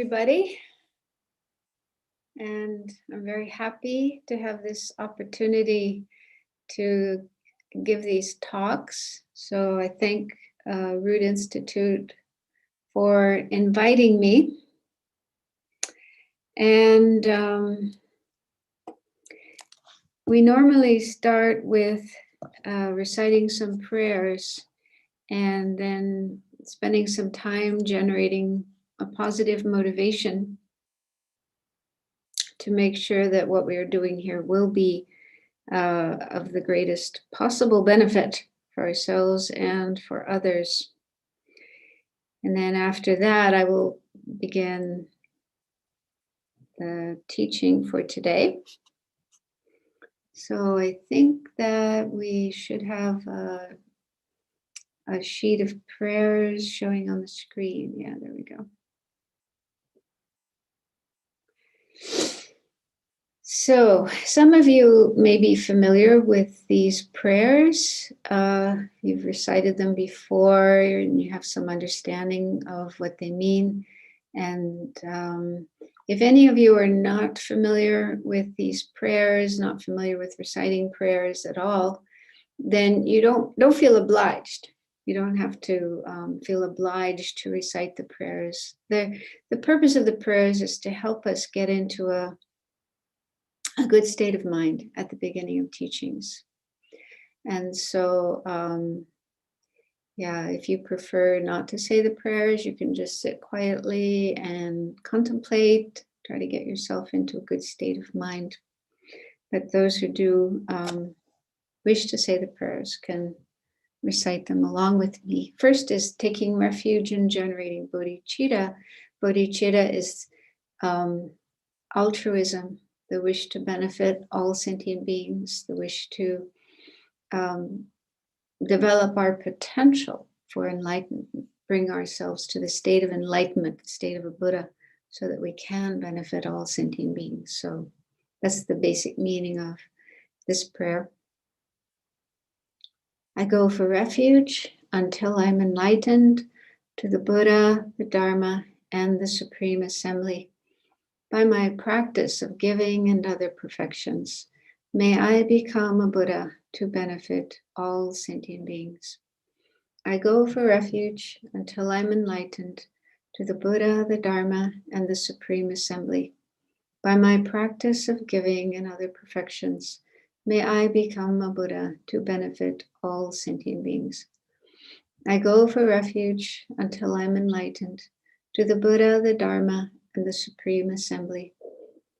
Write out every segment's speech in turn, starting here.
Everybody, and I'm very happy to have this opportunity to give these talks. So I thank Root Institute for inviting me. And we normally start with reciting some prayers and then spending some time generating a positive motivation to make sure that what we are doing here will be of the greatest possible benefit for ourselves and for others. And then after that, I will begin the teaching for today. So I think that we should have a sheet of prayers showing on the screen. Yeah, there we go. So some of you may be familiar with these prayers. You've recited them before and you have some understanding of what they mean. And if any of you are not familiar with these prayers, not familiar with reciting prayers at all, then you don't feel obliged. You don't have to feel obliged to recite the prayers. The purpose of the prayers is to help us get into a good state of mind at the beginning of teachings. And so, if you prefer not to say the prayers, you can just sit quietly and contemplate, try to get yourself into a good state of mind. But those who do wish to say the prayers can recite them along with me. First is taking refuge in generating bodhicitta. Bodhicitta is altruism, the wish to benefit all sentient beings, the wish to develop our potential for enlightenment, bring ourselves to the state of enlightenment, the state of a Buddha, so that we can benefit all sentient beings. So that's the basic meaning of this prayer. I go for refuge until I'm enlightened to the Buddha, the Dharma, and the Supreme Assembly. By my practice of giving and other perfections, may I become a Buddha to benefit all sentient beings. I go for refuge until I'm enlightened to the Buddha, the Dharma, and the Supreme Assembly. By my practice of giving and other perfections, may I become a Buddha to benefit all sentient beings. I go for refuge until I'm enlightened to the Buddha, the Dharma, and the Supreme Assembly.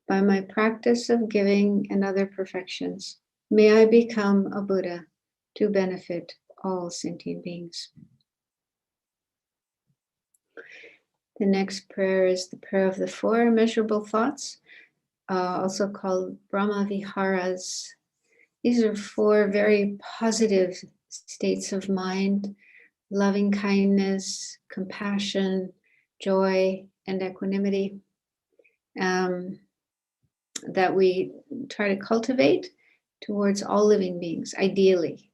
By my practice of giving and other perfections, may I become a Buddha to benefit all sentient beings. The next prayer is the prayer of the four immeasurable thoughts, also called Brahma Viharas. These are four very positive states of mind: loving kindness, compassion, joy, and equanimity, that we try to cultivate towards all living beings, ideally.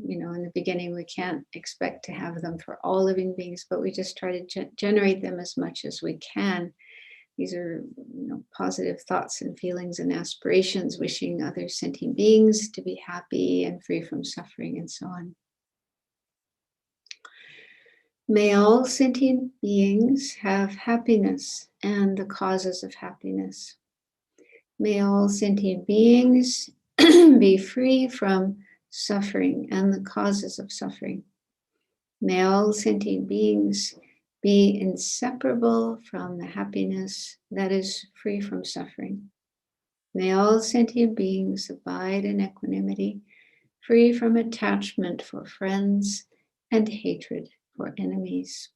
You know, in the beginning, we can't expect to have them for all living beings, but we just try to generate them as much as we can. These are, positive thoughts and feelings and aspirations, wishing other sentient beings to be happy and free from suffering and so on. May all sentient beings have happiness and the causes of happiness. May all sentient beings be free from suffering and the causes of suffering. May all sentient beings be inseparable from the happiness that is free from suffering. May all sentient beings abide in equanimity, free from attachment for friends and hatred for enemies.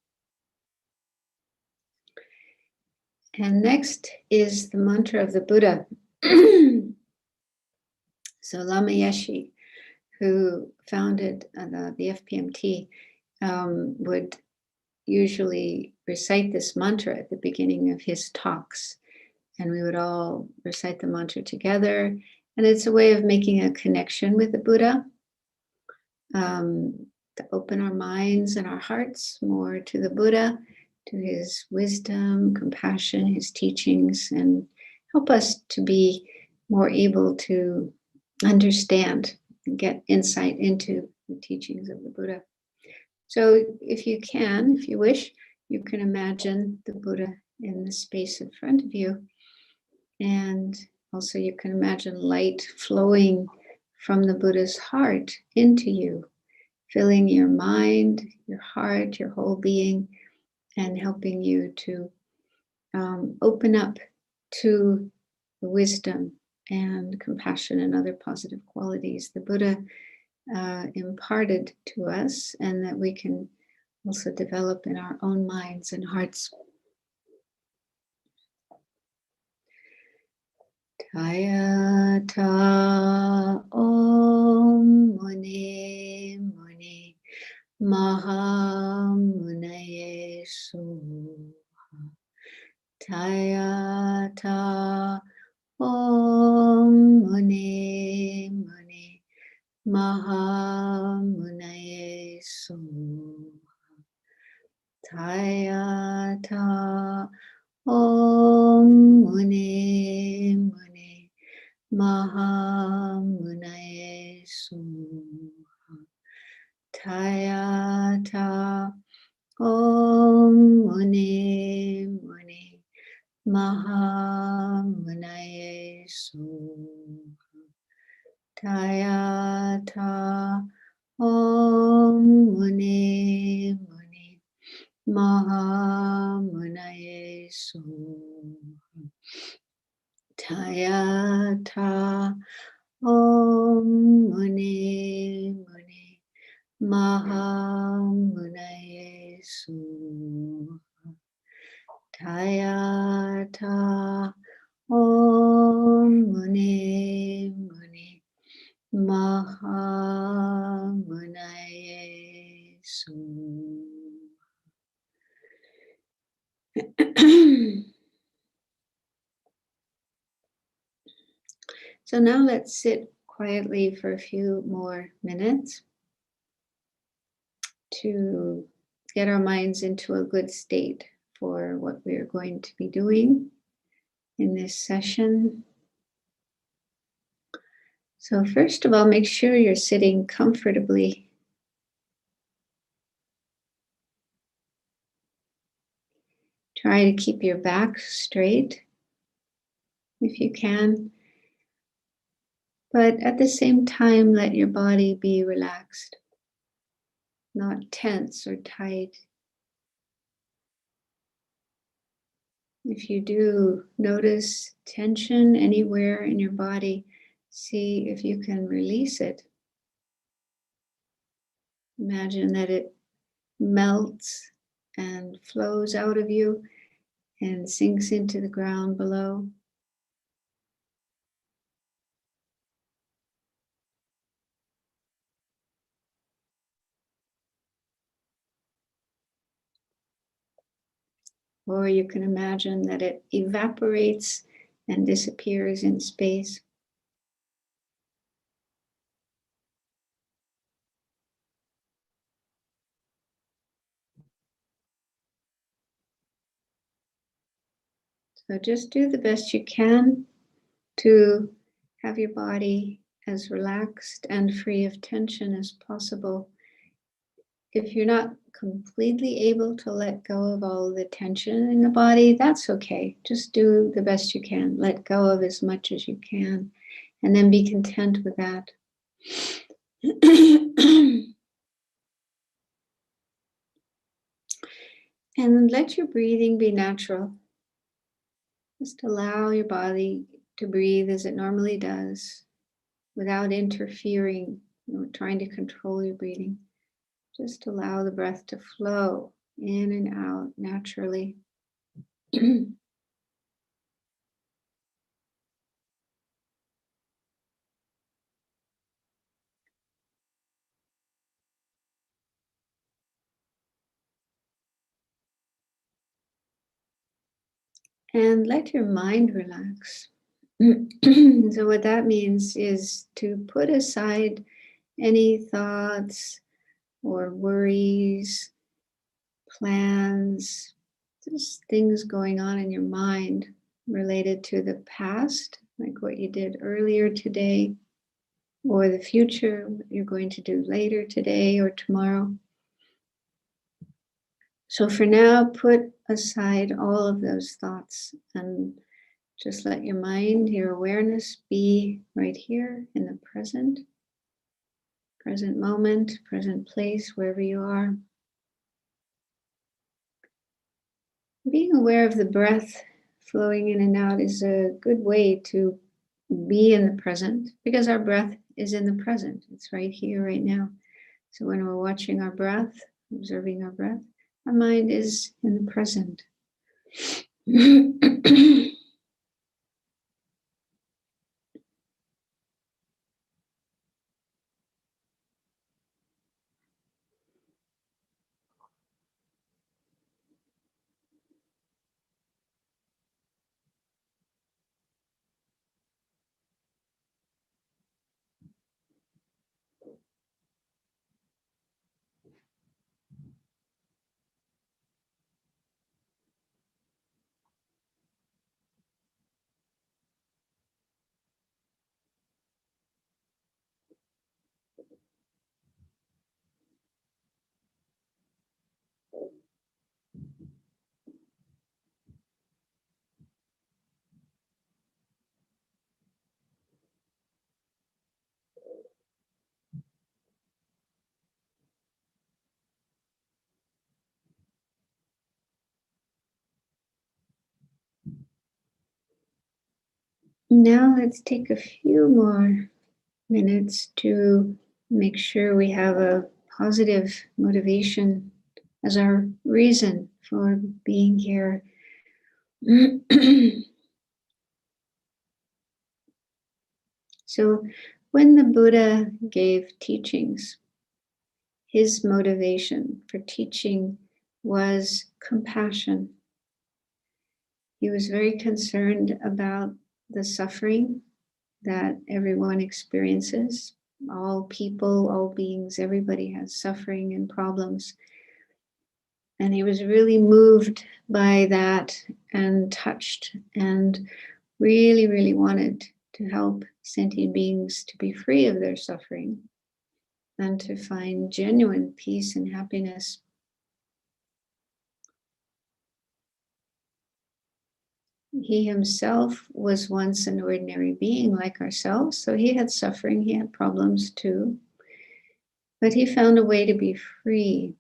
And next is the mantra of the Buddha. So Lama Yeshe, who founded the FPMT, would usually recite this mantra at the beginning of his talks. And we would all recite the mantra together. And it's a way of making a connection with the Buddha, to open our minds and our hearts more to the Buddha, to his wisdom, compassion, his teachings, and help us to be more able to understand and get insight into the teachings of the Buddha. So if you can, if you wish, you can imagine the Buddha in the space in front of you. And also you can imagine light flowing from the Buddha's heart into you, filling your mind, your heart, your whole being, and helping you to open up to the wisdom and compassion and other positive qualities the Buddha imparted to us, and that we can also develop in our own minds and hearts. Tayata Om Muni Muni Maha Munaye Suha. Tayata Om Muni Muni Maha Munaye Suha. Tayata Om Muni Muni Maha Munaye Suha. Tayata Om Muni Muni Maha Munaye Suha. Tayata Om Muni Muni Maha Munaye Suha. Tayata Om Muni Muni Maha Munaye Suha. Tayata Om Muni Muni Maha Munaye Suha. So now let's sit quietly for a few more minutes to get our minds into a good state for what we are going to be doing in this session. So first of all, make sure you're sitting comfortably. Try to keep your back straight if you can, but at the same time, let your body be relaxed, not tense or tight. If you do notice tension anywhere in your body, see if you can release it. Imagine that it melts and flows out of you and sinks into the ground below. Or you can imagine that it evaporates and disappears in space. So just do the best you can to have your body as relaxed and free of tension as possible. If you're not completely able to let go of all the tension in the body, that's okay. Just do the best you can. Let go of as much as you can, and then be content with that. And let your breathing be natural. Just allow your body to breathe as it normally does, without interfering, trying to control your breathing. Just allow the breath to flow in and out naturally. And let your mind relax. So what that means is to put aside any thoughts or worries, plans, Just things going on in your mind related to the past, like what you did earlier today, or the future, what you're going to do later today or tomorrow. So for now, put aside all of those thoughts and just let your mind, your awareness be right here in the present moment, present place, wherever you are. Being aware of the breath flowing in and out is a good way to be in the present, because our breath is in the present. It's right here, right now. So when we're watching our breath, observing our breath, our mind is in the present. Now let's take a few more minutes to make sure we have a positive motivation as our reason for being here. So when the Buddha gave teachings, his motivation for teaching was compassion. He was very concerned about the suffering that everyone experiences. All people, all beings, everybody has suffering and problems. And he was really moved by that and touched and really, really wanted to help sentient beings to be free of their suffering and to find genuine peace and happiness. He himself was once an ordinary being like ourselves, so he had suffering, he had problems too. But he found a way to be free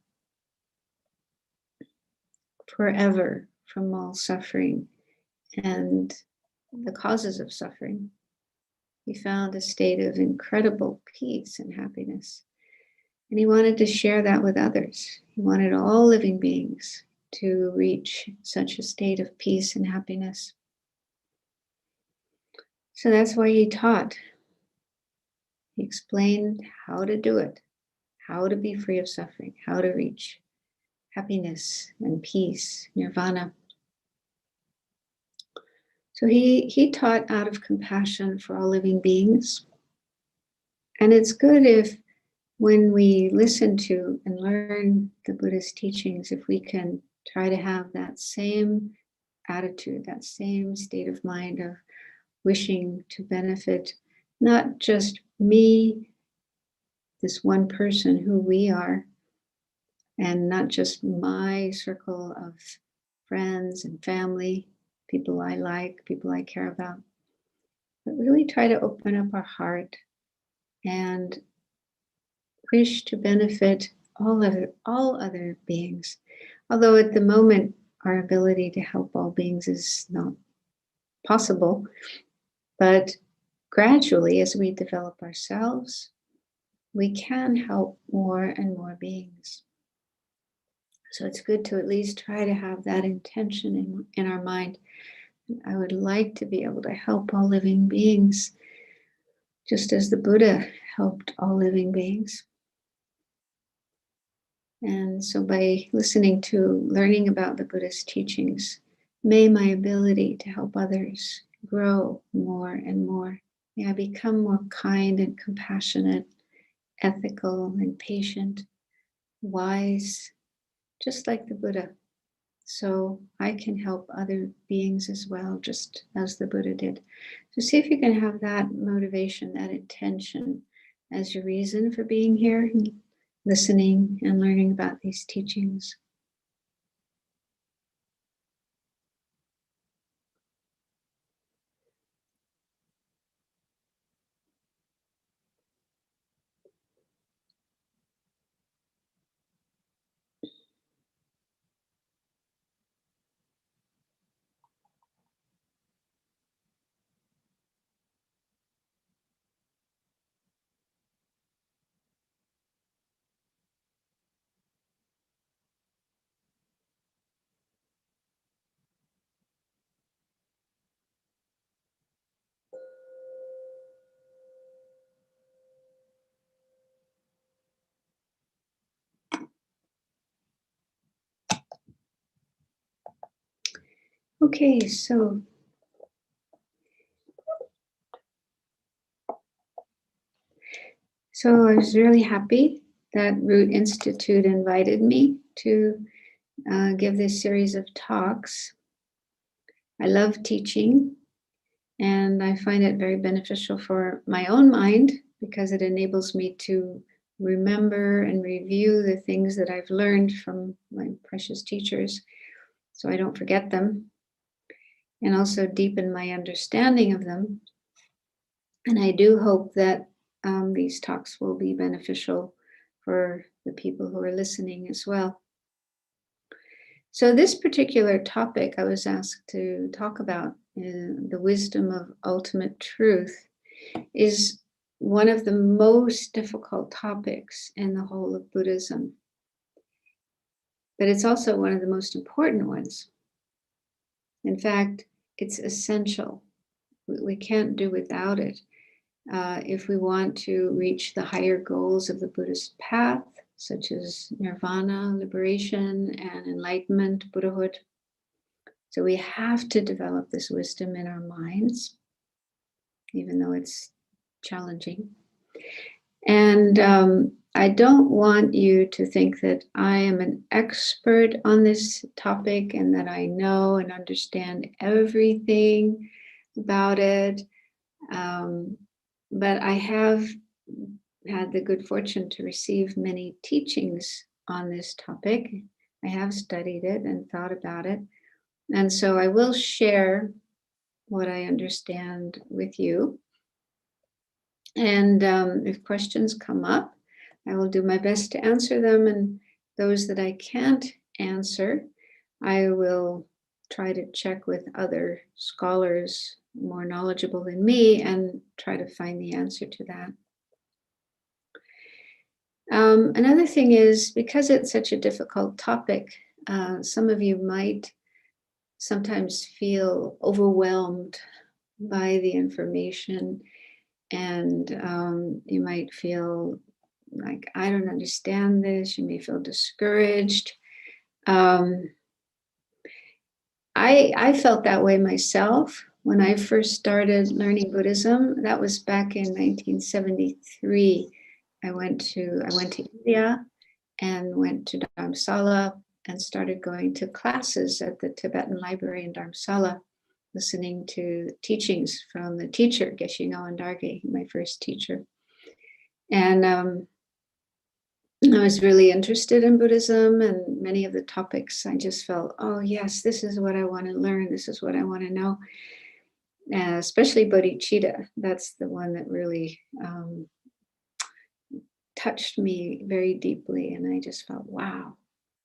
forever from all suffering and the causes of suffering. He found a state of incredible peace and happiness. And he wanted to share that with others. He wanted all living beings to reach such a state of peace and happiness. So that's why he taught. He explained how to do it, how to be free of suffering, how to reach happiness and peace, nirvana. So he taught out of compassion for all living beings. And it's good if when we listen to and learn the Buddhist teachings, if we can try to have that same attitude, that same state of mind of wishing to benefit not just me, this one person who we are, and not just my circle of friends and family, people I like, people I care about, but really try to open up our heart and wish to benefit all other beings. Although at the moment, our ability to help all beings is not possible, but gradually, as we develop ourselves, we can help more and more beings. So it's good to at least try to have that intention in our mind. I would like to be able to help all living beings, just as the Buddha helped all living beings. And so by listening to, learning about the Buddhist teachings, may my ability to help others grow more and more. May I become more kind and compassionate, ethical and patient, wise, just like the Buddha, so I can help other beings as well, just as the Buddha did. So see if you can have that motivation, that intention as your reason for being here, and listening and learning about these teachings. Okay, so I was really happy that Root Institute invited me to give this series of talks. I love teaching, and I find it very beneficial for my own mind because it enables me to remember and review the things that I've learned from my precious teachers so I don't forget them, and also deepen my understanding of them. And I do hope that these talks will be beneficial for the people who are listening as well. So, this particular topic I was asked to talk about, the wisdom of ultimate truth, is one of the most difficult topics in the whole of Buddhism. But it's also one of the most important ones. In fact, it's essential. We can't do without it. If we want to reach the higher goals of the Buddhist path, such as nirvana, liberation, and enlightenment, Buddhahood. So we have to develop this wisdom in our minds, even though it's challenging. And I don't want you to think that I am an expert on this topic and that I know and understand everything about it. But I have had the good fortune to receive many teachings on this topic. I have studied it and thought about it. And so I will share what I understand with you. And if questions come up, I will do my best to answer them. And those that I can't answer, I will try to check with other scholars more knowledgeable than me and try to find the answer to that. Another thing is, because it's such a difficult topic, some of you might sometimes feel overwhelmed by the information, and you might feel like, I don't understand this. You may feel discouraged. I felt that way myself when I first started learning Buddhism. That was back in 1973. I went to India and went to Dharamsala and started going to classes at the Tibetan Library in Dharamsala, listening to teachings from the teacher, Geshe Noen Darge, my first teacher. And I was really interested in Buddhism and many of the topics. I just felt, oh, yes, this is what I want to learn. This is what I want to know. Especially bodhicitta. That's the one that really touched me very deeply. And I just felt, wow,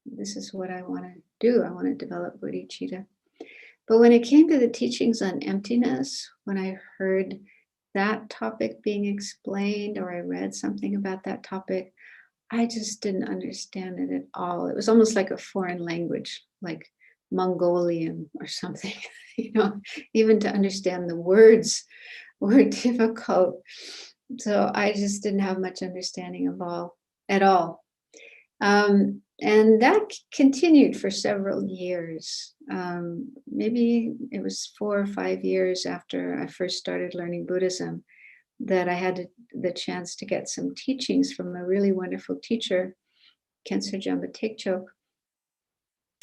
this is what I want to do. I want to develop bodhicitta. But when it came to the teachings on emptiness, when I heard that topic being explained or I read something about that topic, I just didn't understand it at all. It was almost like a foreign language, like Mongolian or something. Even to understand the words were difficult. So I just didn't have much understanding at all. And that continued for several years. Maybe it was 4 or 5 years after I first started learning Buddhism that I had the chance to get some teachings from a really wonderful teacher, Khenso Jamba Tekchok.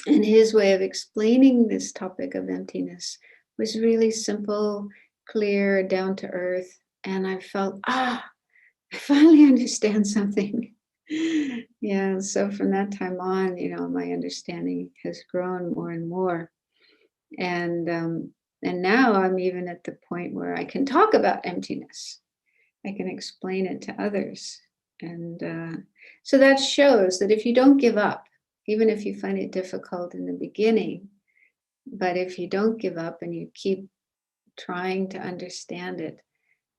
And his way of explaining this topic of emptiness was really simple, clear, down to earth. And I felt, I finally understand something. Yeah, so from that time on, my understanding has grown more and more. And now I'm even at the point where I can talk about emptiness. I can explain it to others. And so that shows that if you don't give up, even if you find it difficult in the beginning, but if you don't give up and you keep trying to understand it,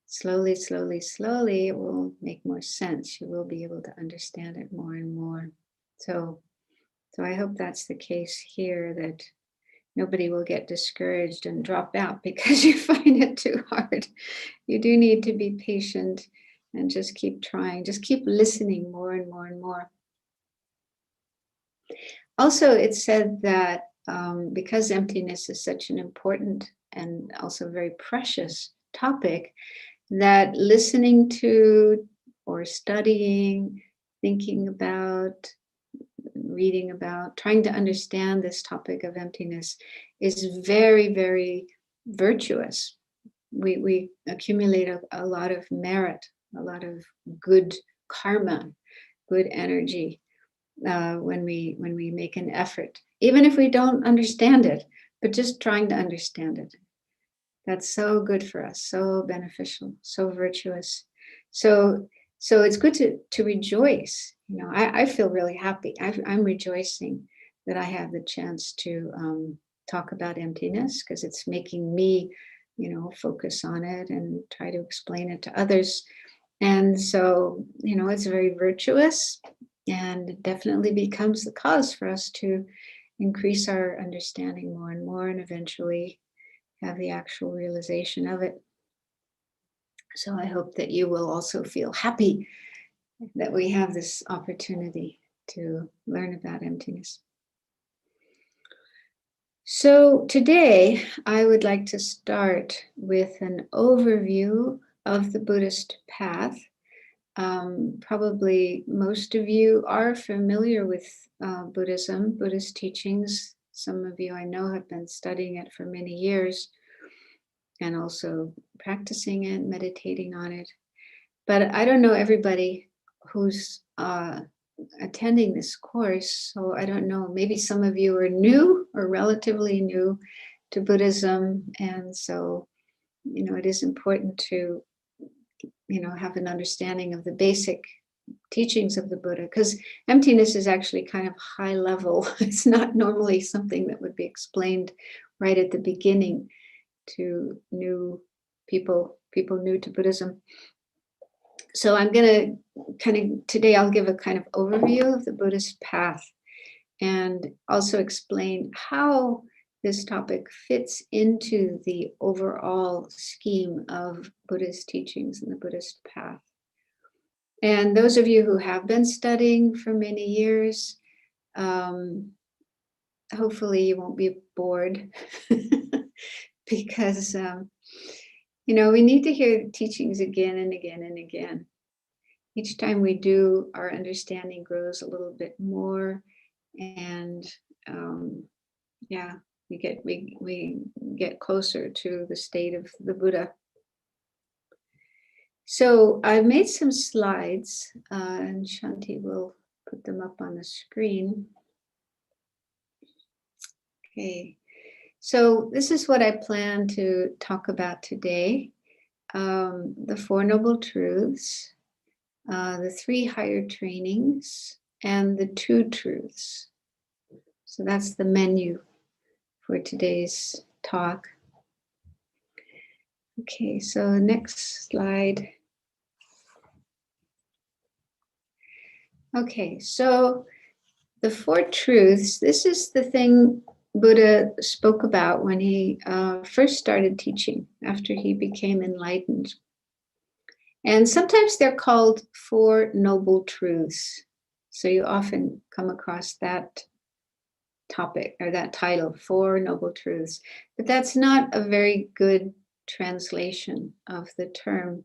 slowly, slowly, slowly, it will make more sense. You will be able to understand it more and more. So I hope that's the case here, that nobody will get discouraged and drop out because you find it too hard. You do need to be patient and just keep trying, just keep listening more and more and more. Also, it's said that because emptiness is such an important and also very precious topic, that listening to or studying, thinking about, reading about, trying to understand this topic of emptiness is very, very virtuous. We accumulate a lot of merit, a lot of good karma, good energy when we make an effort, even if we don't understand it, but just trying to understand it. That's so good for us, so beneficial, so virtuous. So it's good to rejoice. I feel really happy. I'm rejoicing that I have the chance to talk about emptiness, because it's making me, focus on it and try to explain it to others. And so, it's very virtuous, and it definitely becomes the cause for us to increase our understanding more and more, and eventually have the actual realization of it. So I hope that you will also feel happy that we have this opportunity to learn about emptiness. So today I would like to start with an overview of the Buddhist path. Probably most of you are familiar with Buddhism, Buddhist teachings. Some of you I know have been studying it for many years and also practicing it, meditating on it. But I don't know everybody who's attending this course, so I don't know. Maybe some of you are new or relatively new to Buddhism, and so it is important to have an understanding of the basic teachings of the Buddha, because emptiness is actually kind of high level. It's not normally something that would be explained right at the beginning to new people new to Buddhism. So I'm going to today I'll give a kind of overview of the Buddhist path and also explain how this topic fits into the overall scheme of Buddhist teachings and the Buddhist path. And those of you who have been studying for many years, hopefully you won't be bored because, we need to hear teachings again and again and again. Each time we do, our understanding grows a little bit more, and we get closer to the state of the Buddha. So I've made some slides, and Shanti will put them up on the screen. Okay, so this is what I plan to talk about today. The Four Noble Truths, the Three Higher Trainings, and the Two Truths. So that's the menu for today's talk. Okay, so next slide. Okay, so the Four Truths, this is the thing Buddha spoke about when he first started teaching after he became enlightened. And sometimes they're called Four Noble Truths. So you often come across that topic or that title, Four Noble Truths. But that's not a very good translation of the term.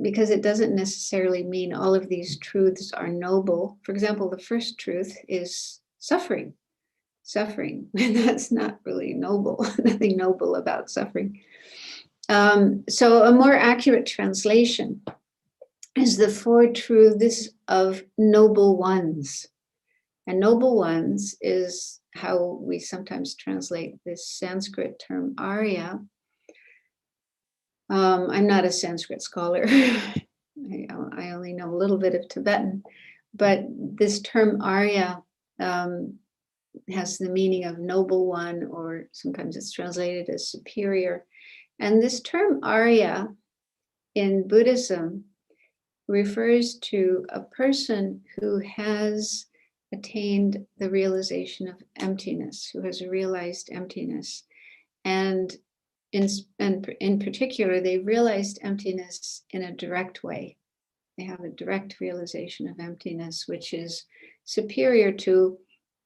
because it doesn't necessarily mean all of these truths are noble. For example, the first truth is suffering. Suffering, and that's not really noble. Nothing noble about suffering. So a more accurate translation is the four truths of noble ones. And noble ones is how we sometimes translate this Sanskrit term Arya. I'm not a Sanskrit scholar. I only know a little bit of Tibetan, but this term Arya has the meaning of noble one, or sometimes it's translated as superior. And this term Arya in Buddhism refers to a person who has attained the realization of emptiness, who has realized emptiness. And in particular, they realized emptiness in a direct way. They have a direct realization of emptiness, which is superior to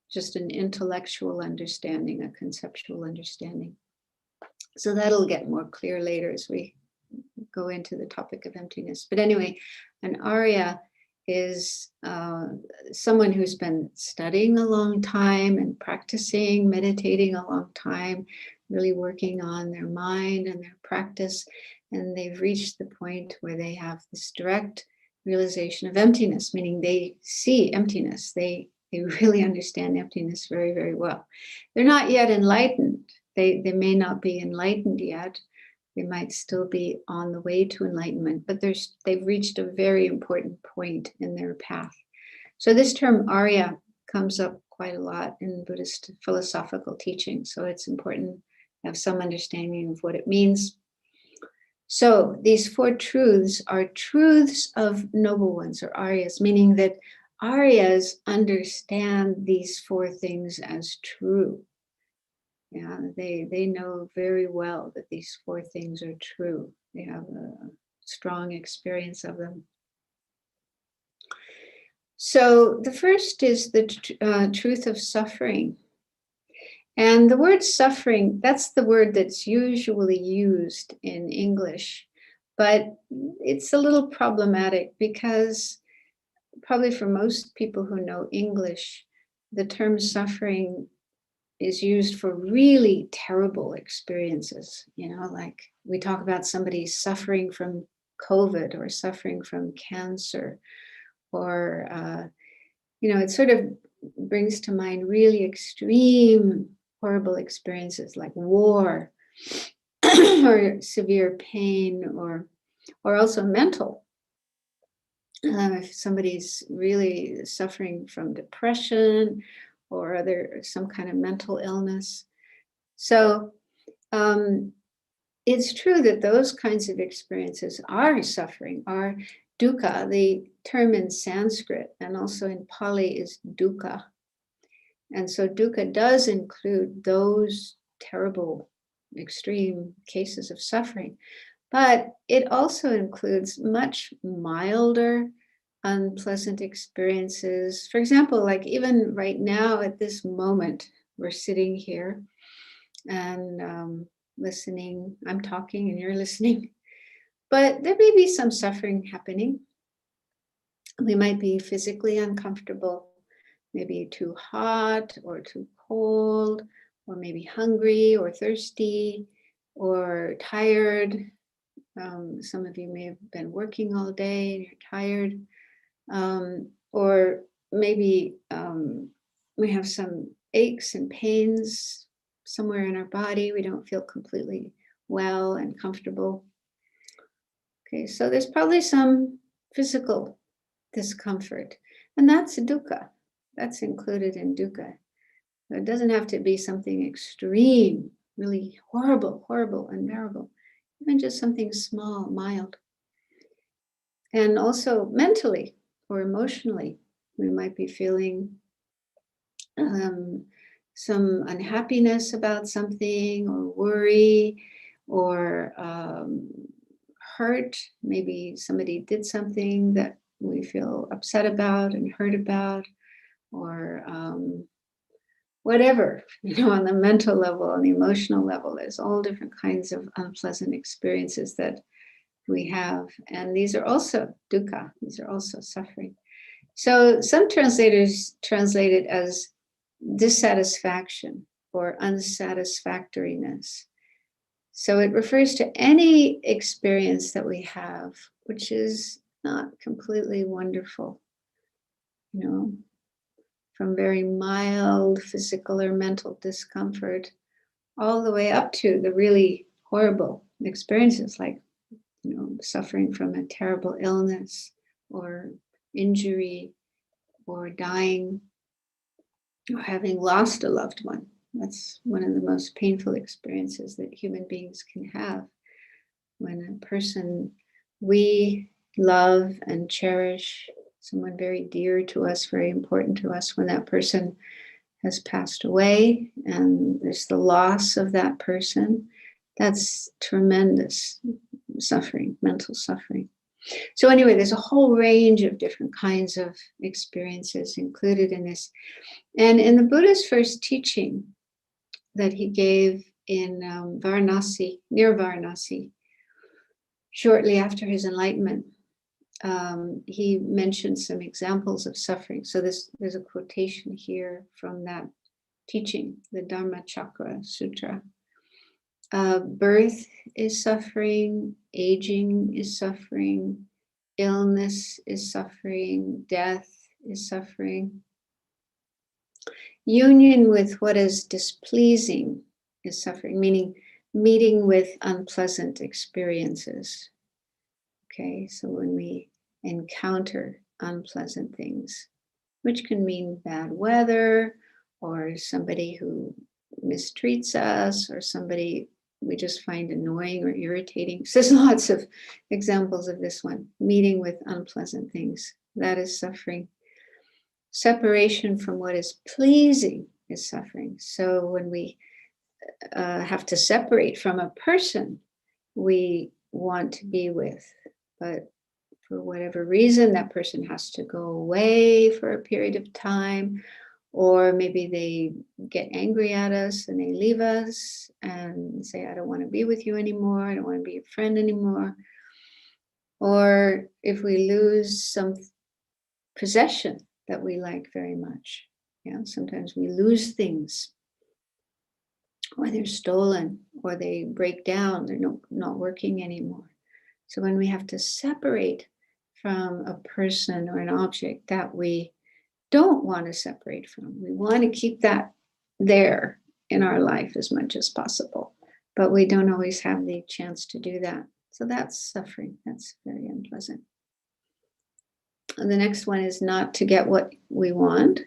just an intellectual understanding, a conceptual understanding. So that'll get more clear later as we go into the topic of emptiness. But anyway, an Arya is someone who's been studying a long time and practicing, meditating a long time, really working on their mind and their practice. And they've reached the point where they have this direct realization of emptiness, meaning they see emptiness. They really understand emptiness very, very well. They're not yet enlightened. They may not be enlightened yet. They might still be on the way to enlightenment, but they've reached a very important point in their path. So this term Arya comes up quite a lot in Buddhist philosophical teaching. So it's important to have some understanding of what it means. So these four truths are truths of noble ones, or Aryas, meaning that Aryas understand these four things as true. Yeah, they know very well that these four things are true. They have a strong experience of them. So the first is the truth of suffering. And the word suffering, that's the word that's usually used in English, but it's a little problematic because probably for most people who know English, the term suffering is used for really terrible experiences. You know, like we talk about somebody suffering from COVID or suffering from cancer, or, you know, it sort of brings to mind really extreme, horrible experiences like war or severe pain, or also mental. If somebody's really suffering from depression or some kind of mental illness. So it's true that those kinds of experiences are suffering, are dukkha. The term in Sanskrit and also in Pali is dukkha. And so dukkha does include those terrible, extreme cases of suffering. But it also includes much milder, unpleasant experiences. For example, like even right now at this moment, we're sitting here and listening. I'm talking and you're listening. But there may be some suffering happening. We might be physically uncomfortable, maybe too hot or too cold, or maybe hungry or thirsty or tired. Some of you may have been working all day and you're tired. Or maybe we have some aches and pains somewhere in our body. We don't feel completely well and comfortable. Okay, so there's probably some physical discomfort, and that's dukkha. That's included in dukkha. It doesn't have to be something extreme, really horrible, unbearable. Even just something small, mild. And also mentally or emotionally, we might be feeling some unhappiness about something, or worry, or hurt. Maybe somebody did something that we feel upset about and hurt about, or whatever, on the mental level, on the emotional level. There's all different kinds of unpleasant experiences that we have. And these are also dukkha, these are also suffering. So some translators translate it as dissatisfaction or unsatisfactoriness. So it refers to any experience that we have, which is not completely wonderful, from very mild physical or mental discomfort all the way up to the really horrible experiences like, suffering from a terrible illness or injury or dying or having lost a loved one. That's one of the most painful experiences that human beings can have. When a person we love and cherish, someone very dear to us, very important to us, when that person has passed away and there's the loss of that person, that's tremendous suffering, mental suffering. So anyway, there's a whole range of different kinds of experiences included in this. And in the Buddha's first teaching that he gave in Varanasi, near Varanasi, shortly after his enlightenment, he mentioned some examples of suffering. So there's a quotation here from that teaching, the Dhammacakra Sutra. Birth is suffering, aging is suffering, illness is suffering, death is suffering. Union with what is displeasing is suffering, meaning meeting with unpleasant experiences. Okay, so when we encounter unpleasant things, which can mean bad weather or somebody who mistreats us or somebody we just find annoying or irritating. So there's lots of examples of this one, meeting with unpleasant things. That is suffering. Separation from what is pleasing is suffering. So when we have to separate from a person we want to be with, but for whatever reason, that person has to go away for a period of time, or maybe they get angry at us and they leave us and say, I don't want to be with you anymore. I don't want to be your friend anymore. Or if we lose some possession that we like very much. Sometimes we lose things, or they're stolen, or they break down, they're not working anymore. So when we have to separate from a person or an object that we don't want to separate from, we want to keep that there in our life as much as possible, but we don't always have the chance to do that. So that's suffering. That's very unpleasant. And the next one is not to get what we want.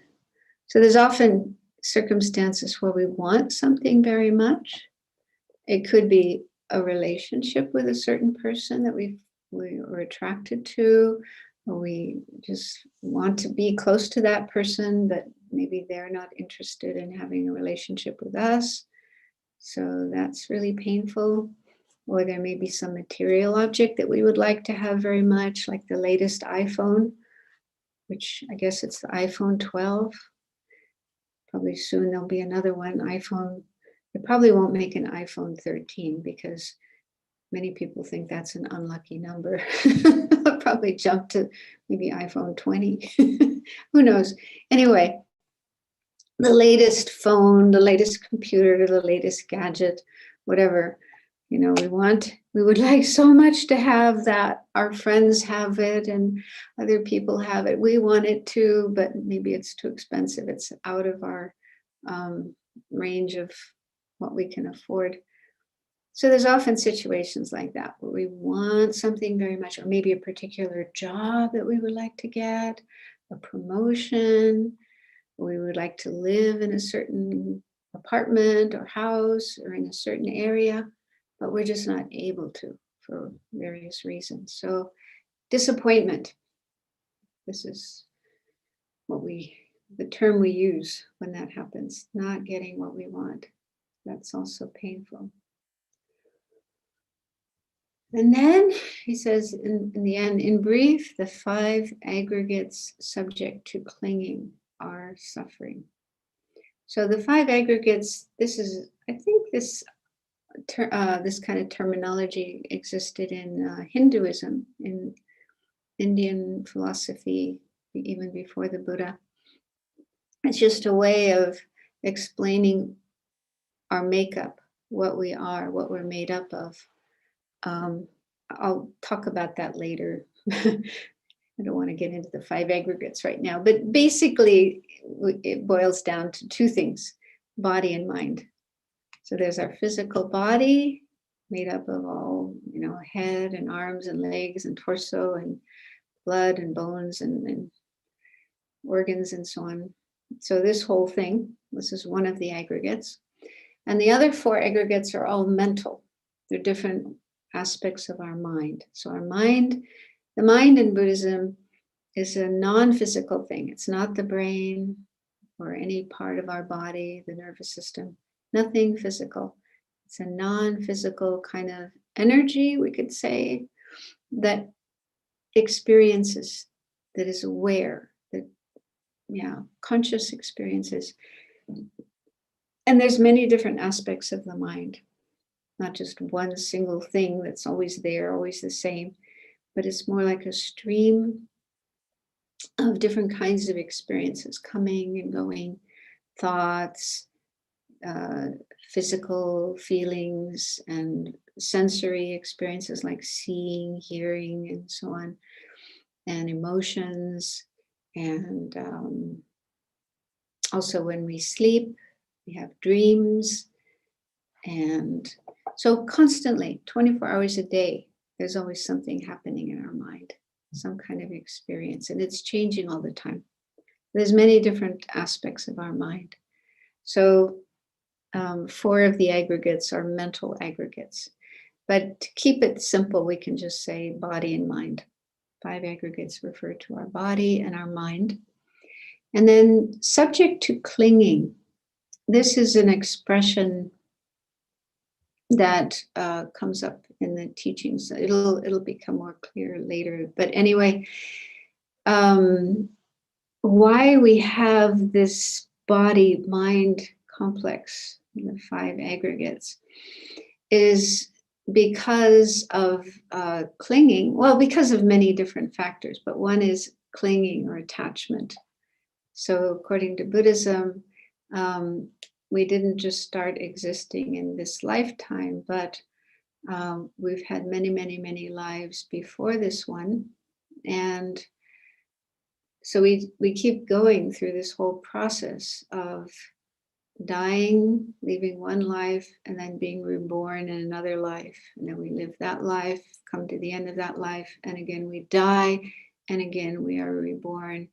So there's often circumstances where we want something very much. It could be a relationship with a certain person that we were attracted to, or we just want to be close to that person, but maybe they're not interested in having a relationship with us. So that's really painful. Or there may be some material object that we would like to have very much, like the latest iPhone, which I guess it's the iPhone 12. Probably soon there'll be another one, iPhone. They probably won't make an iPhone 13 because many people think that's an unlucky number. They'll probably jump to maybe iPhone 20. Who knows? Anyway, the latest phone, the latest computer, the latest gadget, whatever, we would like so much to have that. Our friends have it and other people have it. We want it too, but maybe it's too expensive. It's out of our range of what we can afford. So there's often situations like that where we want something very much, or maybe a particular job that we would like to get, a promotion. We would like to live in a certain apartment or house or in a certain area, but we're just not able to for various reasons. So disappointment, this is the term we use when that happens, not getting what we want. That's also painful. And then he says in the end, in brief, the 5 aggregates subject to clinging are suffering. So the 5 aggregates, I think this this kind of terminology existed in Hinduism, in Indian philosophy, even before the Buddha. It's just a way of explaining our makeup, what we are, what we're made up of. I'll talk about that later. I don't want to get into the 5 aggregates right now, but basically it boils down to 2 things, body and mind. So there's our physical body made up of all, head and arms and legs and torso and blood and bones and organs and so on. So this whole thing, this is one of the aggregates. And the other 4 aggregates are all mental. They're different aspects of our mind. So our mind, the mind in Buddhism is a non-physical thing. It's not the brain or any part of our body, the nervous system, nothing physical. It's a non-physical kind of energy, we could say, that experiences, that is aware, that, conscious experiences. And there's many different aspects of the mind, not just one single thing that's always there, always the same, but it's more like a stream of different kinds of experiences coming and going, thoughts, physical feelings, and sensory experiences like seeing, hearing, and so on, and emotions. And also when we sleep, we have dreams. And so constantly, 24 hours a day, there's always something happening in our mind, some kind of experience, and it's changing all the time. There's many different aspects of our mind. So 4 of the aggregates are mental aggregates. But to keep it simple, we can just say body and mind. 5 aggregates refer to our body and our mind. And then subject to clinging. This is an expression that comes up in the teachings. It'll become more clear later. But anyway, why we have this body-mind complex, the 5 aggregates, is because of clinging. Well, because of many different factors, but one is clinging or attachment. So according to Buddhism, we didn't just start existing in this lifetime, but we've had many, many, many lives before this one. And so we keep going through this whole process of dying, leaving one life, and then being reborn in another life. And then we live that life, come to the end of that life, and again we die, and again we are reborn.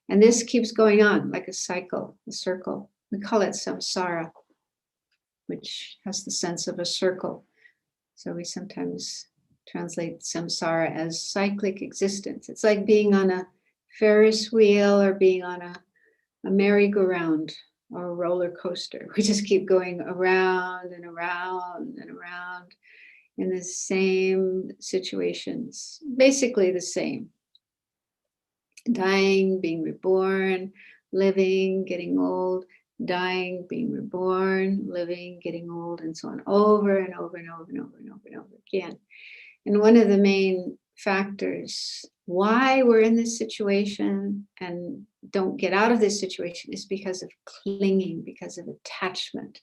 And this keeps going on like a cycle, a circle. We call it samsara, which has the sense of a circle. So we sometimes translate samsara as cyclic existence. It's like being on a Ferris wheel or being on a merry-go-round or a roller coaster. We just keep going around and around and around in the same situations, basically the same. Dying, being reborn, living, getting old, dying, being reborn, living, getting old, and so on, over and over and over and over and over and over again. And one of the main factors why we're in this situation and don't get out of this situation is because of clinging, because of attachment,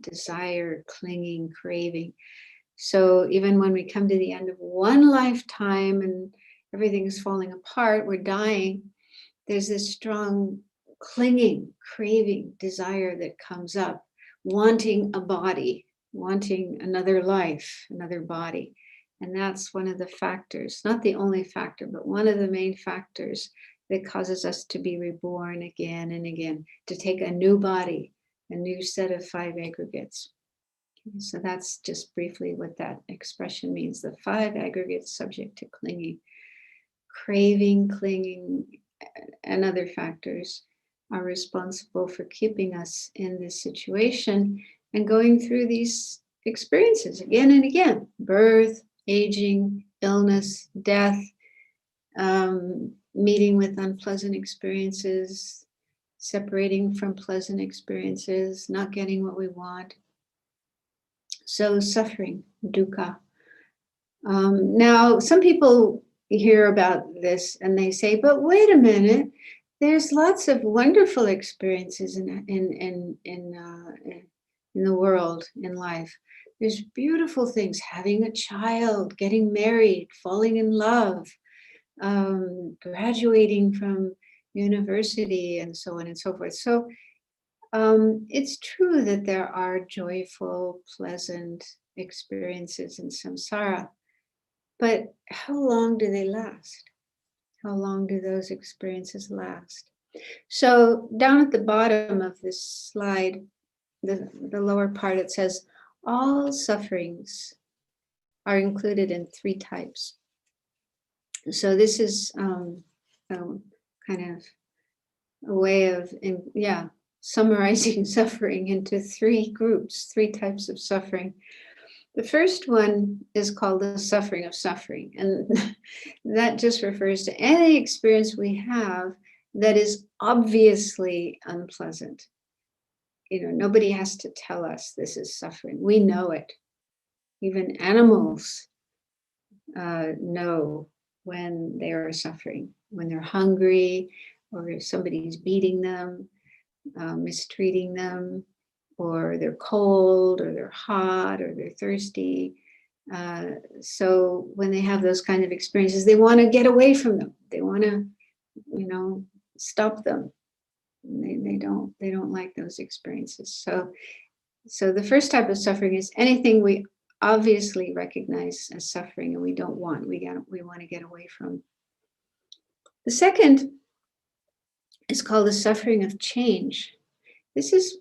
desire, clinging, craving. So even when we come to the end of one lifetime and everything is falling apart, we're dying, there's this strong clinging, craving, desire that comes up, wanting a body, wanting another life, another body. And that's one of the factors, not the only factor, but one of the main factors that causes us to be reborn again and again, to take a new body, a new set of 5 aggregates. So that's just briefly what that expression means. The 5 aggregates subject to clinging. Craving, clinging, and other factors are responsible for keeping us in this situation and going through these experiences again and again. Birth, aging, illness, death, meeting with unpleasant experiences, separating from pleasant experiences, not getting what we want, So suffering, dukkha. Now, some people hear about this and they say, but wait a minute, there's lots of wonderful experiences in the world, in life. There's beautiful things, having a child, getting married, falling in love, graduating from university, and so on and so forth. So it's true that there are joyful, pleasant experiences in samsara, but how long do they last? How long do those experiences last? So down at the bottom of this slide, the lower part, it says, all sufferings are included in three types. So this is kind of a way of, summarizing suffering into three groups, three types of suffering. The first one is called the suffering of suffering. And that just refers to any experience we have that is obviously unpleasant. You know, nobody has to tell us this is suffering. We know it. Even animals know when they are suffering, when they're hungry, or if somebody's beating them, mistreating them, or they're cold, or they're hot, or they're thirsty. So when they have those kind of experiences, they want to get away from them. They want to, stop them. They don't like those experiences. So the first type of suffering is anything we obviously recognize as suffering and we don't want. We want to get away from. The second is called the suffering of change. This is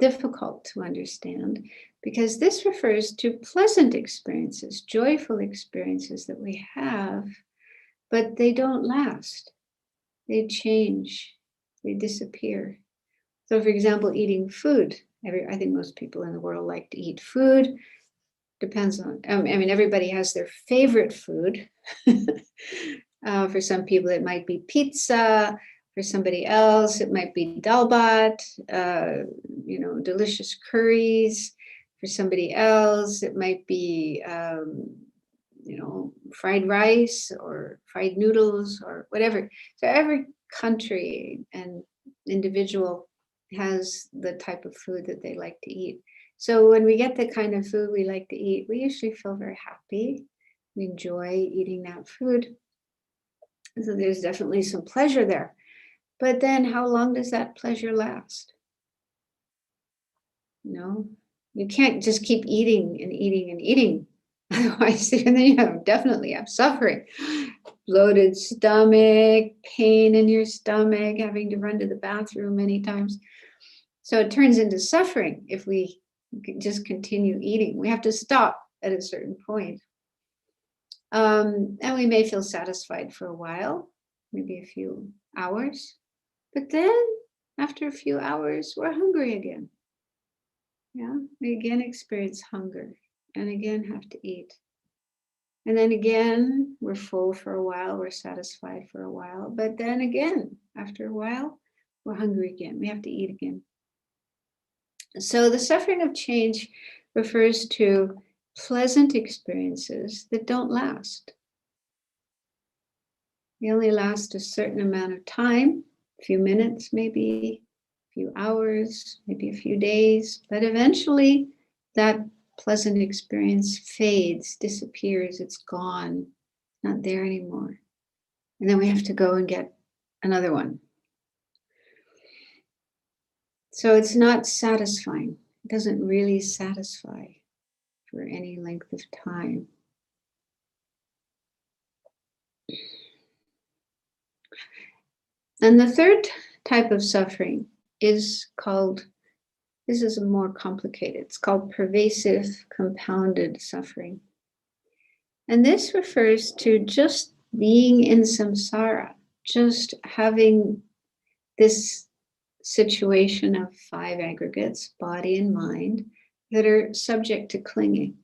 difficult to understand because this refers to pleasant experiences, joyful experiences that we have, but they don't last. They change, they disappear. So for example, eating food. I think most people in the world like to eat food. Depends on, everybody has their favorite food. For some people, it might be pizza. For somebody else, it might be dalbat, delicious curries. For somebody else, it might be, fried rice or fried noodles or whatever. So every country and individual has the type of food that they like to eat. So when we get the kind of food we like to eat, we usually feel very happy. We enjoy eating that food. So there's definitely some pleasure there. But then how long does that pleasure last? You can't just keep eating and eating and eating. Otherwise, then you definitely have suffering. Bloated stomach, pain in your stomach, having to run to the bathroom many times. So it turns into suffering if we just continue eating. We have to stop at a certain point. And we may feel satisfied for a while, maybe a few hours. But then after a few hours, we're hungry again. Yeah, we again experience hunger and again have to eat. And then again, we're full for a while, we're satisfied for a while. But then again, after a while, we're hungry again. We have to eat again. So the suffering of change refers to pleasant experiences that don't last. They only last a certain amount of time, a few minutes maybe, a few hours, maybe a few days, but eventually that pleasant experience fades, disappears, it's gone, not there anymore. And then we have to go and get another one. So it's not satisfying. It doesn't really satisfy for any length of time. And the third type of suffering is called, this is more complicated, it's called pervasive compounded suffering. And this refers to just being in samsara, just having this situation of five aggregates, body and mind, that are subject to clinging,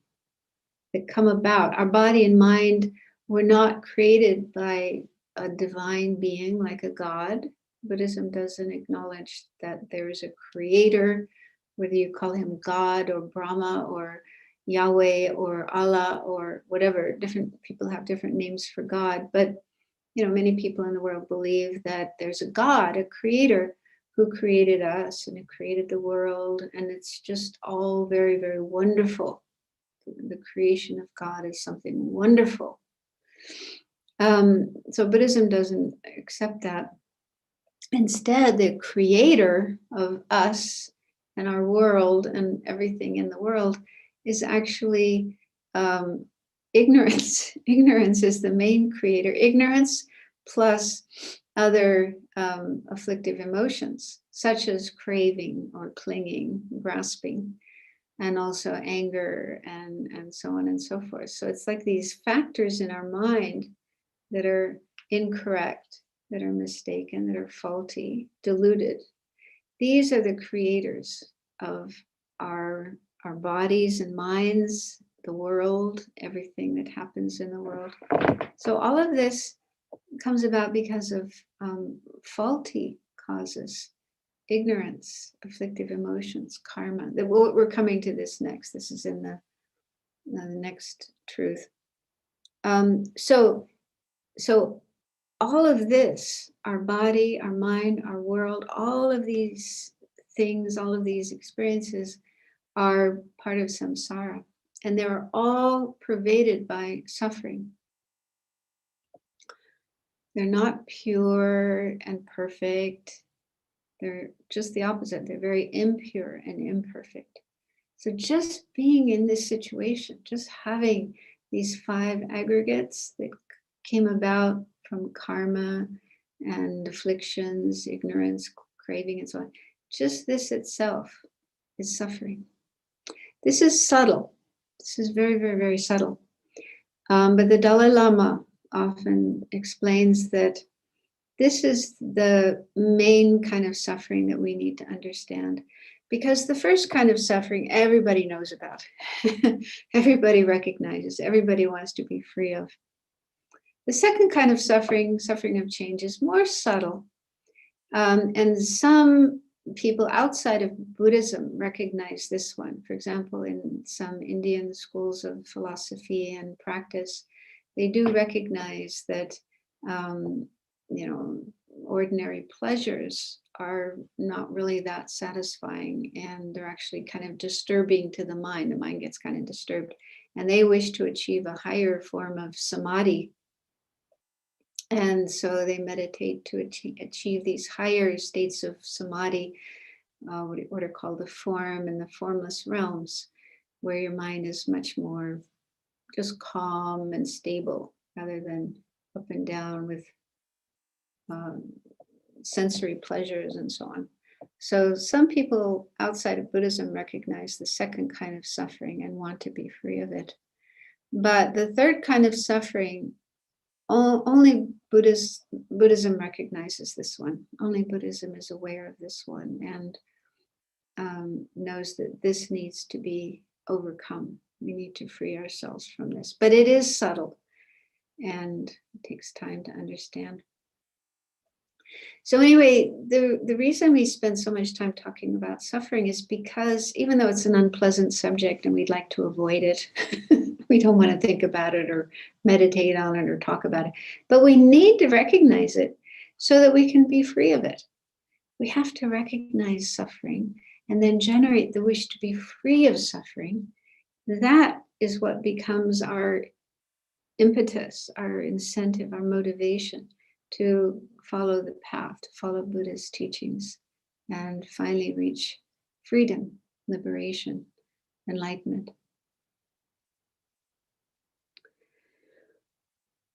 that come about. Our body and mind were not created by a divine being like a god. Buddhism doesn't acknowledge that there is a creator whether you call him God or Brahma or Yahweh or Allah or whatever. Different people have different names for God, but many people in the world believe that there's a God, a creator, who created us and who created the world, and it's just all very, very wonderful. The creation of God is something wonderful. So Buddhism doesn't accept that. Instead, the creator of us and our world and everything in the world is actually ignorance. Ignorance is the main creator. Ignorance plus other afflictive emotions, such as craving or clinging, grasping, and also anger and so on and so forth. So it's like these factors in our mind that are incorrect, that are mistaken, that are faulty, deluded. These are the creators of our bodies and minds, the world, everything that happens in the world. So all of this comes about because of faulty causes, ignorance, afflictive emotions, karma. We're coming to this next. This is in the next truth. So all of this, our body, our mind, our world, all of these things, all of these experiences are part of samsara. And they're all pervaded by suffering. They're not pure and perfect. They're just the opposite. They're very impure and imperfect. So just being in this situation, just having these 5 aggregates that came about from karma and afflictions, ignorance, craving, and so on, just this itself is suffering. This is subtle. This is very, very, very subtle. But the Dalai Lama often explains that this is the main kind of suffering that we need to understand. Because the first kind of suffering, everybody knows about. Everybody recognizes, everybody wants to be free of. The second kind of suffering of change, is more subtle. And some people outside of Buddhism recognize this one. For example, in some Indian schools of philosophy and practice, they do recognize that, ordinary pleasures are not really that satisfying, and they're actually kind of disturbing to the mind. The mind gets kind of disturbed, and they wish to achieve a higher form of samadhi. And so they meditate to achieve these higher states of samadhi, what are called the form and the formless realms, where your mind is much more just calm and stable, rather than up and down with sensory pleasures and so on. So some people outside of Buddhism recognize the second kind of suffering and want to be free of it. But the third kind of suffering, only Buddhism recognizes this one. Only Buddhism is aware of this one and knows that this needs to be overcome. We need to free ourselves from this. But it is subtle, and it takes time to understand. So anyway, the reason we spend so much time talking about suffering is because, even though it's an unpleasant subject and we'd like to avoid it, we don't want to think about it or meditate on it or talk about it, but we need to recognize it so that we can be free of it. We have to recognize suffering and then generate the wish to be free of suffering. That is what becomes our impetus, our incentive, our motivation to follow the path, to follow Buddha's teachings, and finally reach freedom, liberation, enlightenment.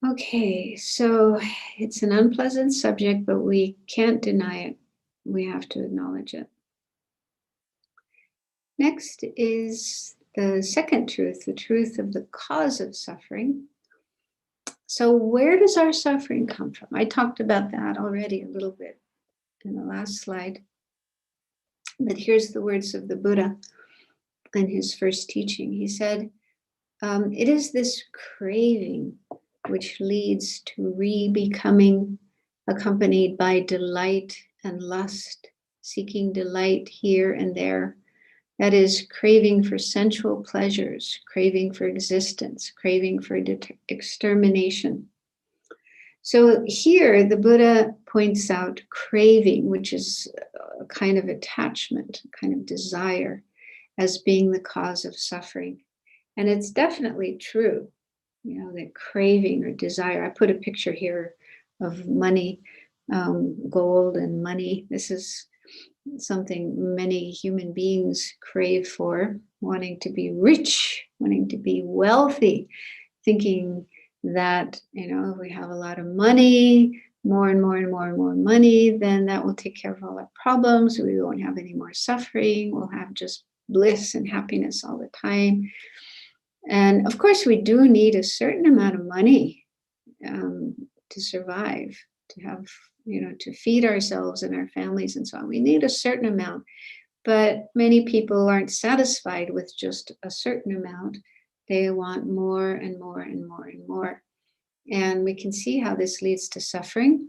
Okay, so it's an unpleasant subject, but we can't deny it. We have to acknowledge it. Next is the second truth, the truth of the cause of suffering. So where does our suffering come from? I talked about that already a little bit in the last slide. But here's the words of the Buddha in his first teaching. He said, it is this craving which leads to re-becoming accompanied by delight and lust, seeking delight here and there, That is craving for sensual pleasures, craving for existence, craving for extermination. So here the Buddha points out craving, which is a kind of attachment, a kind of desire, as being the cause of suffering. And it's definitely true, that craving or desire. I put a picture here of money, gold and money. This is something many human beings crave for, wanting to be rich, wanting to be wealthy, thinking that, if we have a lot of money, more and more and more and more money, then that will take care of all our problems. We won't have any more suffering. We'll have just bliss and happiness all the time. And of course, we do need a certain amount of money to survive, to have, to feed ourselves and our families and so on. We need a certain amount, but many people aren't satisfied with just a certain amount. They want more and more and more and more. And we can see how this leads to suffering,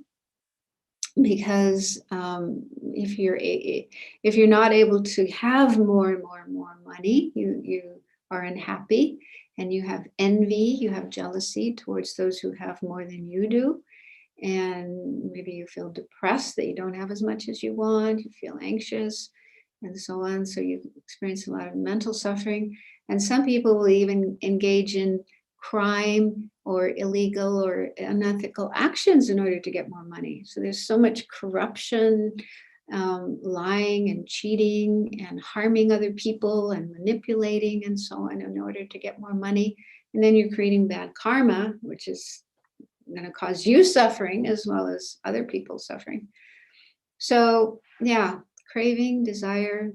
because if you're not able to have more and more and more money, you are unhappy, and you have envy, you have jealousy towards those who have more than you do. And maybe you feel depressed that you don't have as much as you want, you feel anxious, and so on. So you experience a lot of mental suffering. And some people will even engage in crime or illegal or unethical actions in order to get more money. So there's so much corruption, lying and cheating and harming other people and manipulating and so on in order to get more money. And then you're creating bad karma, which is going to cause you suffering as well as other people suffering. So yeah, craving, desire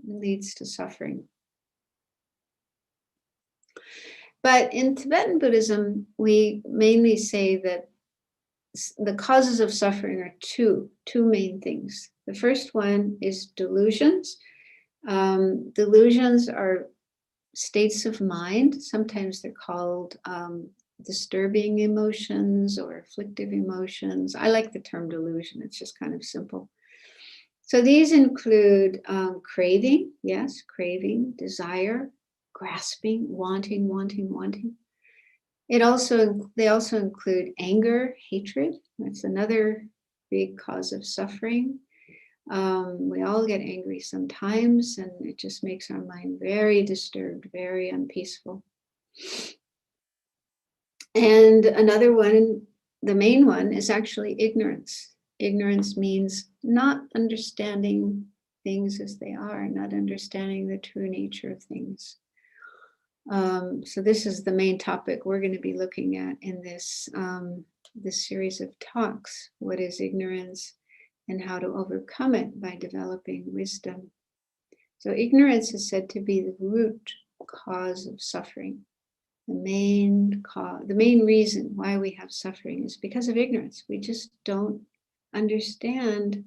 leads to suffering. But in Tibetan Buddhism, we mainly say that the causes of suffering are two main things. The first one is delusions. Delusions are states of mind. Sometimes they're called disturbing emotions or afflictive emotions. I like the term delusion. It's just kind of simple. So these include craving, yes, craving, desire, grasping, wanting. They also include anger, hatred. That's another big cause of suffering. We all get angry sometimes, and it just makes our mind very disturbed, very unpeaceful. And another one, the main one, is actually ignorance. Ignorance means not understanding things as they are, not understanding the true nature of things. So this is the main topic we're going to be looking at in this series of talks. What is ignorance and how to overcome it by developing wisdom? So ignorance is said to be the root cause of suffering. The main reason why we have suffering is because of ignorance. We just don't understand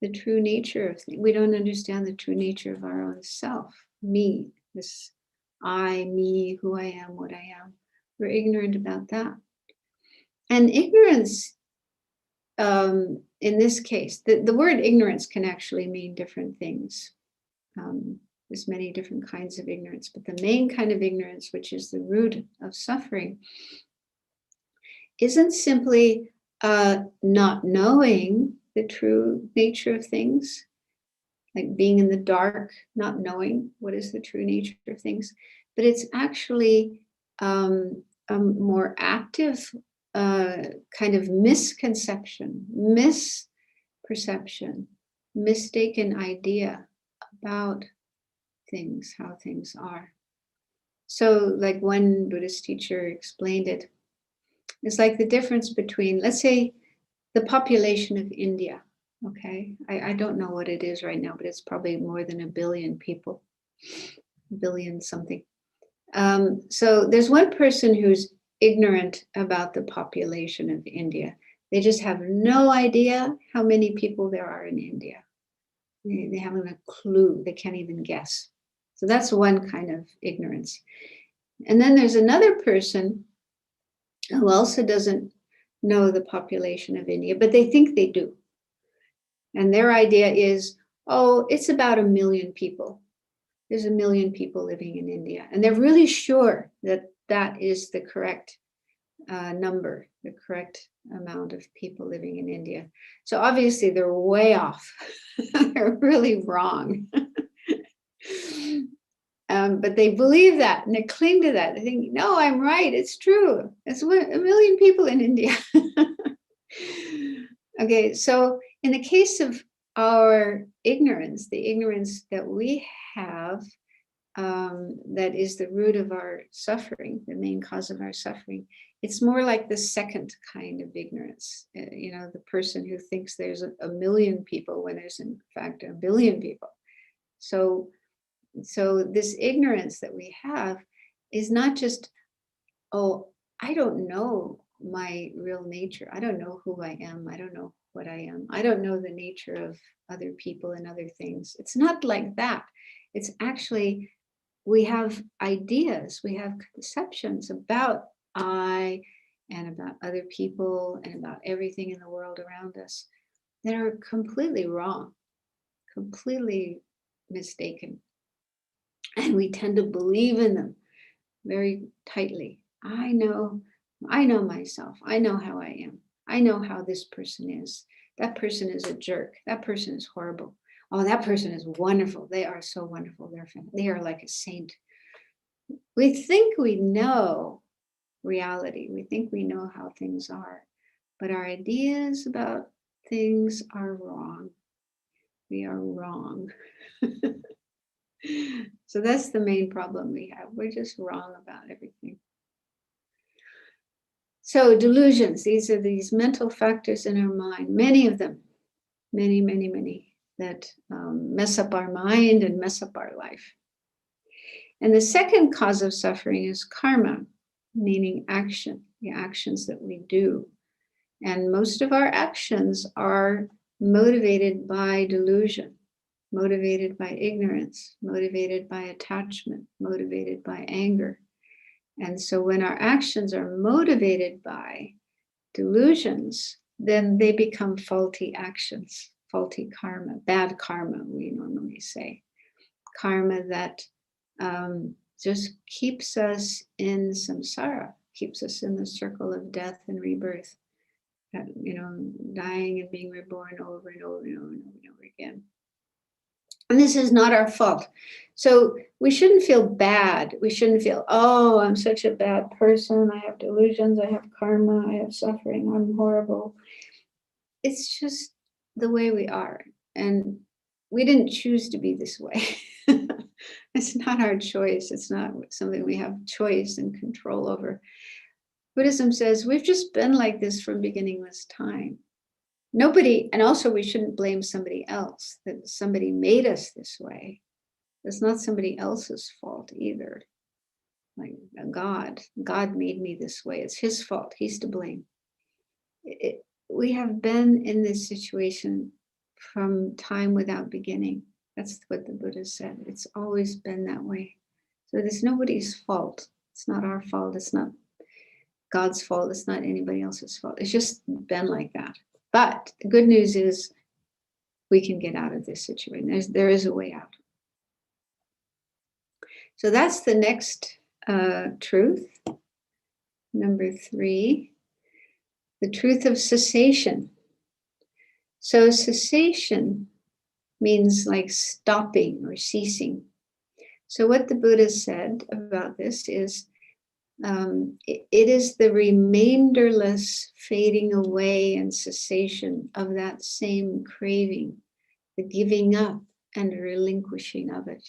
the true nature of things. We don't understand the true nature of our own self, me, this I, me, who I am, what I am. We're ignorant about that. And ignorance, in this case, the word ignorance can actually mean different things. There's many different kinds of ignorance, but the main kind of ignorance, which is the root of suffering, isn't simply not knowing the true nature of things, like being in the dark, not knowing what is the true nature of things, but it's actually a more active kind of misconception, misperception, mistaken idea about things, how things are. So like one Buddhist teacher explained it, it's like the difference between, let's say, the population of India. Okay, I don't know what it is right now, but it's probably more than 1 billion people, 1 billion something. So there's one person who's ignorant about the population of India. They just have no idea how many people there are in India. They haven't a clue. They can't even guess. So that's one kind of ignorance. And then there's another person who also doesn't know the population of India, but they think they do. And their idea is, oh, it's about 1 million people. there's 1 million people living in India. And they're really sure that that is the correct number, the correct amount of people living in India. So obviously they're way off. They're really wrong. But they believe that and they cling to that. They think, no, I'm right. It's true. It's 1 million people in India. Okay, so in the case of our ignorance, the ignorance that we have, that is the root of our suffering, the main cause of our suffering, it's more like the second kind of ignorance. The person who thinks there's a million people when there's in fact 1 billion people. So this ignorance that we have is not just, oh, I don't know my real nature. I don't know who I am. I don't know what I am. I don't know the nature of other people and other things. It's not like that. It's actually, we have ideas, we have conceptions about I and about other people and about everything in the world around us that are completely wrong, completely mistaken. And we tend to believe in them very tightly. I know myself. I know how I am. I know how this person is. That person is a jerk. That person is horrible. Oh, that person is wonderful. They are so wonderful. They are like a saint. We think we know reality. We think we know how things are, but our ideas about things are wrong. We are wrong. So that's the main problem we have. We're just wrong about everything. So delusions, these are these mental factors in our mind, many of them, many, that mess up our mind and mess up our life. And the second cause of suffering is karma, meaning action, the actions that we do. And most of our actions are motivated by delusion, motivated by ignorance, motivated by attachment, motivated by anger. And so when our actions are motivated by delusions, then they become faulty actions, faulty karma, bad karma, we normally say. Karma that just keeps us in samsara, keeps us in the circle of death and rebirth, dying and being reborn over and over and over and over and over again. And this is not our fault. So we shouldn't feel bad. We shouldn't feel, oh, I'm such a bad person. I have delusions. I have karma. I have suffering. I'm horrible. It's just the way we are. And we didn't choose to be this way. It's not our choice. It's not something we have choice and control over. Buddhism says we've just been like this from beginningless time. Nobody, and also we shouldn't blame somebody else, that somebody made us this way. It's not somebody else's fault either. Like God made me this way. It's his fault. He's to blame. We have been in this situation from time without beginning. That's what the Buddha said. It's always been that way. So it's nobody's fault. It's not our fault. It's not God's fault. It's not anybody else's fault. It's just been like that. But the good news is we can get out of this situation. There is a way out. So that's the next truth. Number 3, the truth of cessation. So cessation means like stopping or ceasing. So what the Buddha said about this is, it is the remainderless fading away and cessation of that same craving, the giving up and relinquishing of it,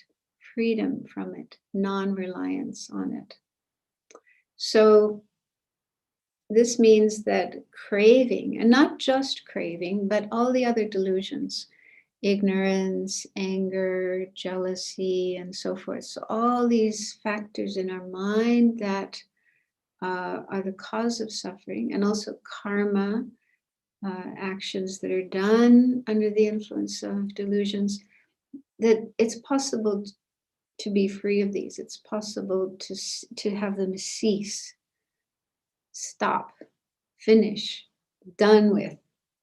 freedom from it, non-reliance on it. So this means that craving, and not just craving, but all the other delusions, ignorance, anger, jealousy, and so forth. So all these factors in our mind that are the cause of suffering, and also karma, actions that are done under the influence of delusions, that it's possible to be free of these. It's possible to have them cease, stop, finish, done with.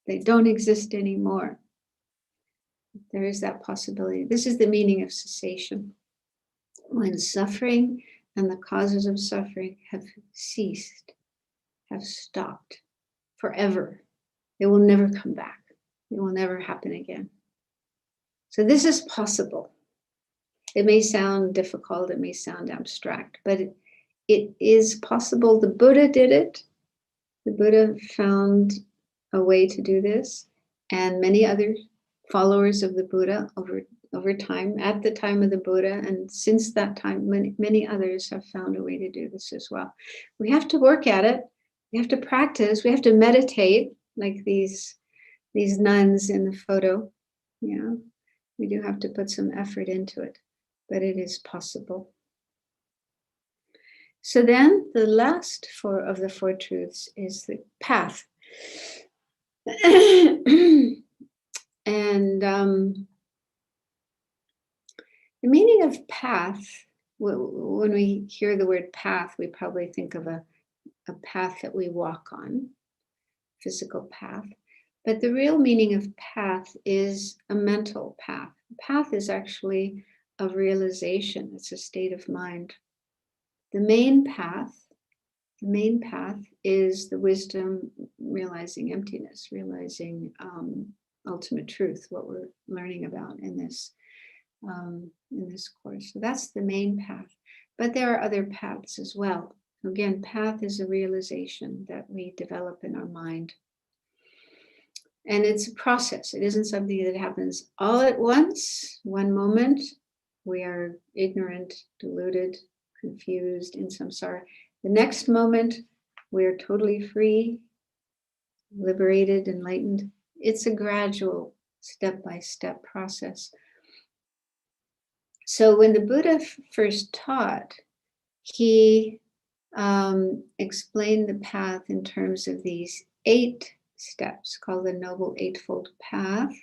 They don't exist anymore. There is that possibility. This is the meaning of cessation. when suffering and the causes of suffering have ceased, have stopped forever. They will never come back. It will never happen again. So this is possible. It may sound difficult, it may sound abstract, but it is possible. The Buddha did it. The Buddha found a way to do this, and many other followers of the Buddha over time, at the time of the Buddha, and since that time, many others have found a way to do this as well. We have to work at it. We have to practice. We have to meditate, like these nuns in the photo. Yeah, we do have to put some effort into it, but it is possible. So then the last of the four truths is the path. And the meaning of path, when we hear the word path, we probably think of a path that we walk on, physical path. But the real meaning of path is a mental path. Path is actually a realization. It's a state of mind. The main path is the wisdom, realizing emptiness, realizing ultimate truth, what we're learning about in this course. So that's the main path. But there are other paths as well. Again, path is a realization that we develop in our mind. And it's a process. It isn't something that happens all at once. One moment, we are ignorant, deluded, confused, in samsara. The next moment, we are totally free, liberated, enlightened. It's a gradual, step-by-step process. So when the Buddha first taught, he explained the path in terms of these 8 steps called the Noble Eightfold Path,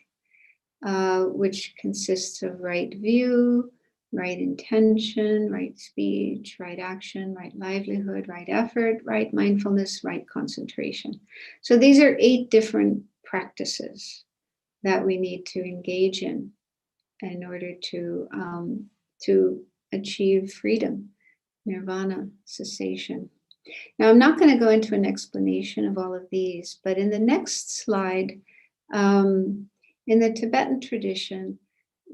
which consists of right view, right intention, right speech, right action, right livelihood, right effort, right mindfulness, right concentration. So these are 8 different practices that we need to engage in order to achieve freedom, nirvana, cessation. Now, I'm not going to go into an explanation of all of these, but in the next slide, in the Tibetan tradition,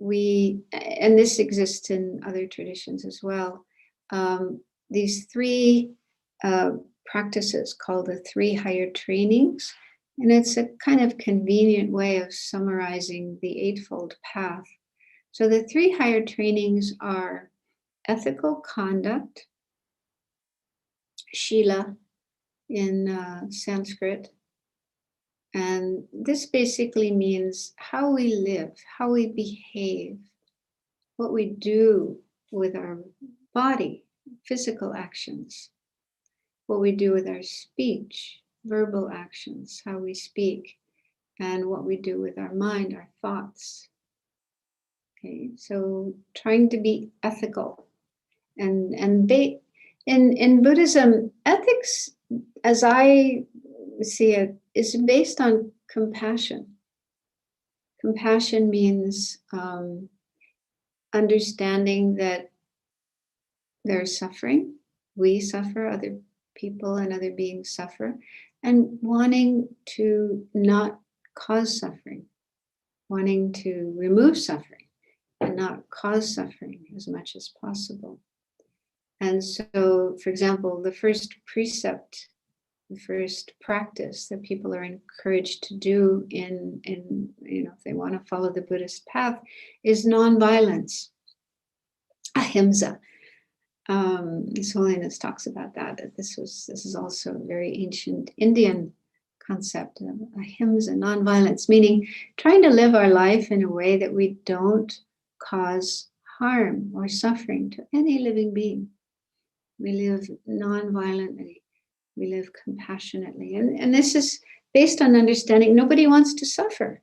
and this exists in other traditions as well, these 3 practices called the 3 higher trainings, and it's a kind of convenient way of summarizing the Eightfold Path. So the 3 higher trainings are ethical conduct, Shila in Sanskrit. And this basically means how we live, how we behave, what we do with our body, physical actions, what we do with our speech, verbal actions, how we speak, and what we do with our mind, our thoughts. Okay, so trying to be ethical. And in Buddhism, ethics, as I see it, is based on compassion. Compassion means understanding that there's suffering, we suffer, other people and other beings suffer, and wanting to not cause suffering, wanting to remove suffering and not cause suffering as much as possible. And so, for example, the first precept, the first practice that people are encouraged to do in if they want to follow the Buddhist path is nonviolence, ahimsa. His Holiness talks about that this is also a very ancient Indian concept of ahimsa, nonviolence, meaning trying to live our life in a way that we don't cause harm or suffering to any living being. We live non-violently. We live compassionately. And this is based on understanding nobody wants to suffer.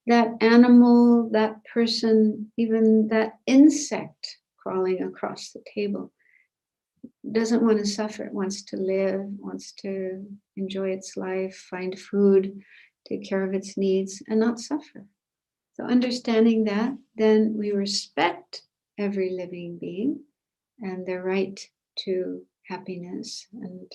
That animal, that person, even that insect crawling across the table doesn't want to suffer. It wants to live, wants to enjoy its life, find food, take care of its needs, and not suffer. So understanding that, then we respect every living being and their right to happiness and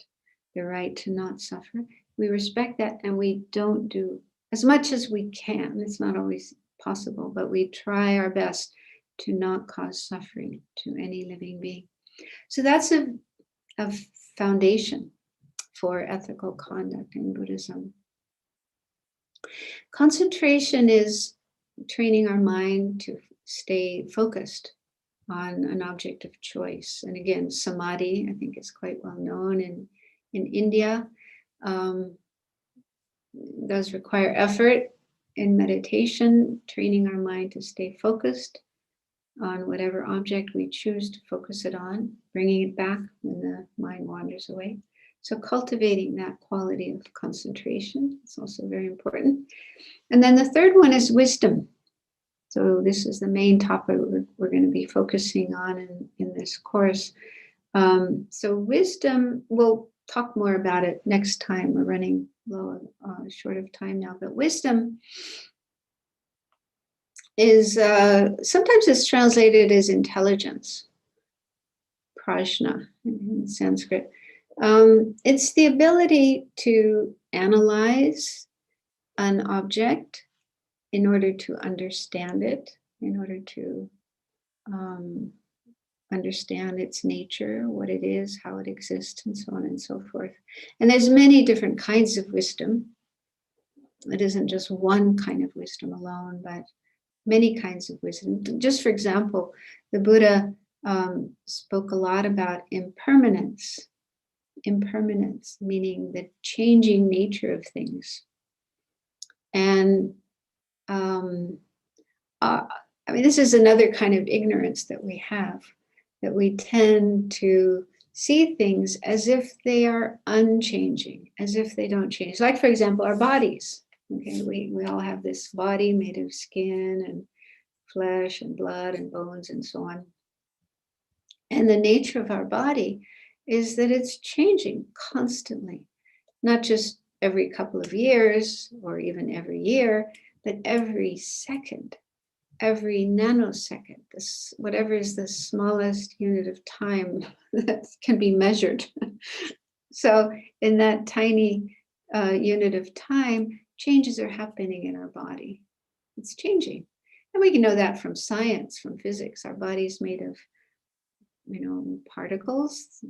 their right to not suffer. We respect that, and we don't do as much as we can. It's not always possible, but we try our best to not cause suffering to any living being. So that's a foundation for ethical conduct in Buddhism. Concentration is training our mind to stay focused on an object of choice. And again, samadhi, I think, is quite well known in India. Does require effort in meditation, training our mind to stay focused on whatever object we choose to focus it on, bringing it back when the mind wanders away. So cultivating that quality of concentration is also very important. And then the third one is wisdom. So this is the main topic we're going to be focusing on in this course. So wisdom, we'll talk more about it next time. We're running low, short of time now. But wisdom is sometimes it's translated as intelligence, prajna in Sanskrit. It's the ability to analyze an object in order to understand it, in order to understand its nature, what it is, how it exists, and so on and so forth. And there's many different kinds of wisdom. It isn't just one kind of wisdom alone, but many kinds of wisdom. Just for example, the Buddha spoke a lot about impermanence. Impermanence, meaning the changing nature of things. And I mean, this is another kind of ignorance that we have, that we tend to see things as if they are unchanging, as if they don't change. Like, for example, our bodies. Okay, we all have this body made of skin and flesh and blood and bones and so on. And the nature of our body is that it's changing constantly, not just every couple of years or even every year, but every second, every nanosecond, this, whatever is the smallest unit of time that can be measured. So in that tiny unit of time, changes are happening in our body. It's changing. And we can know that from science, from physics. Our body is made of, particles,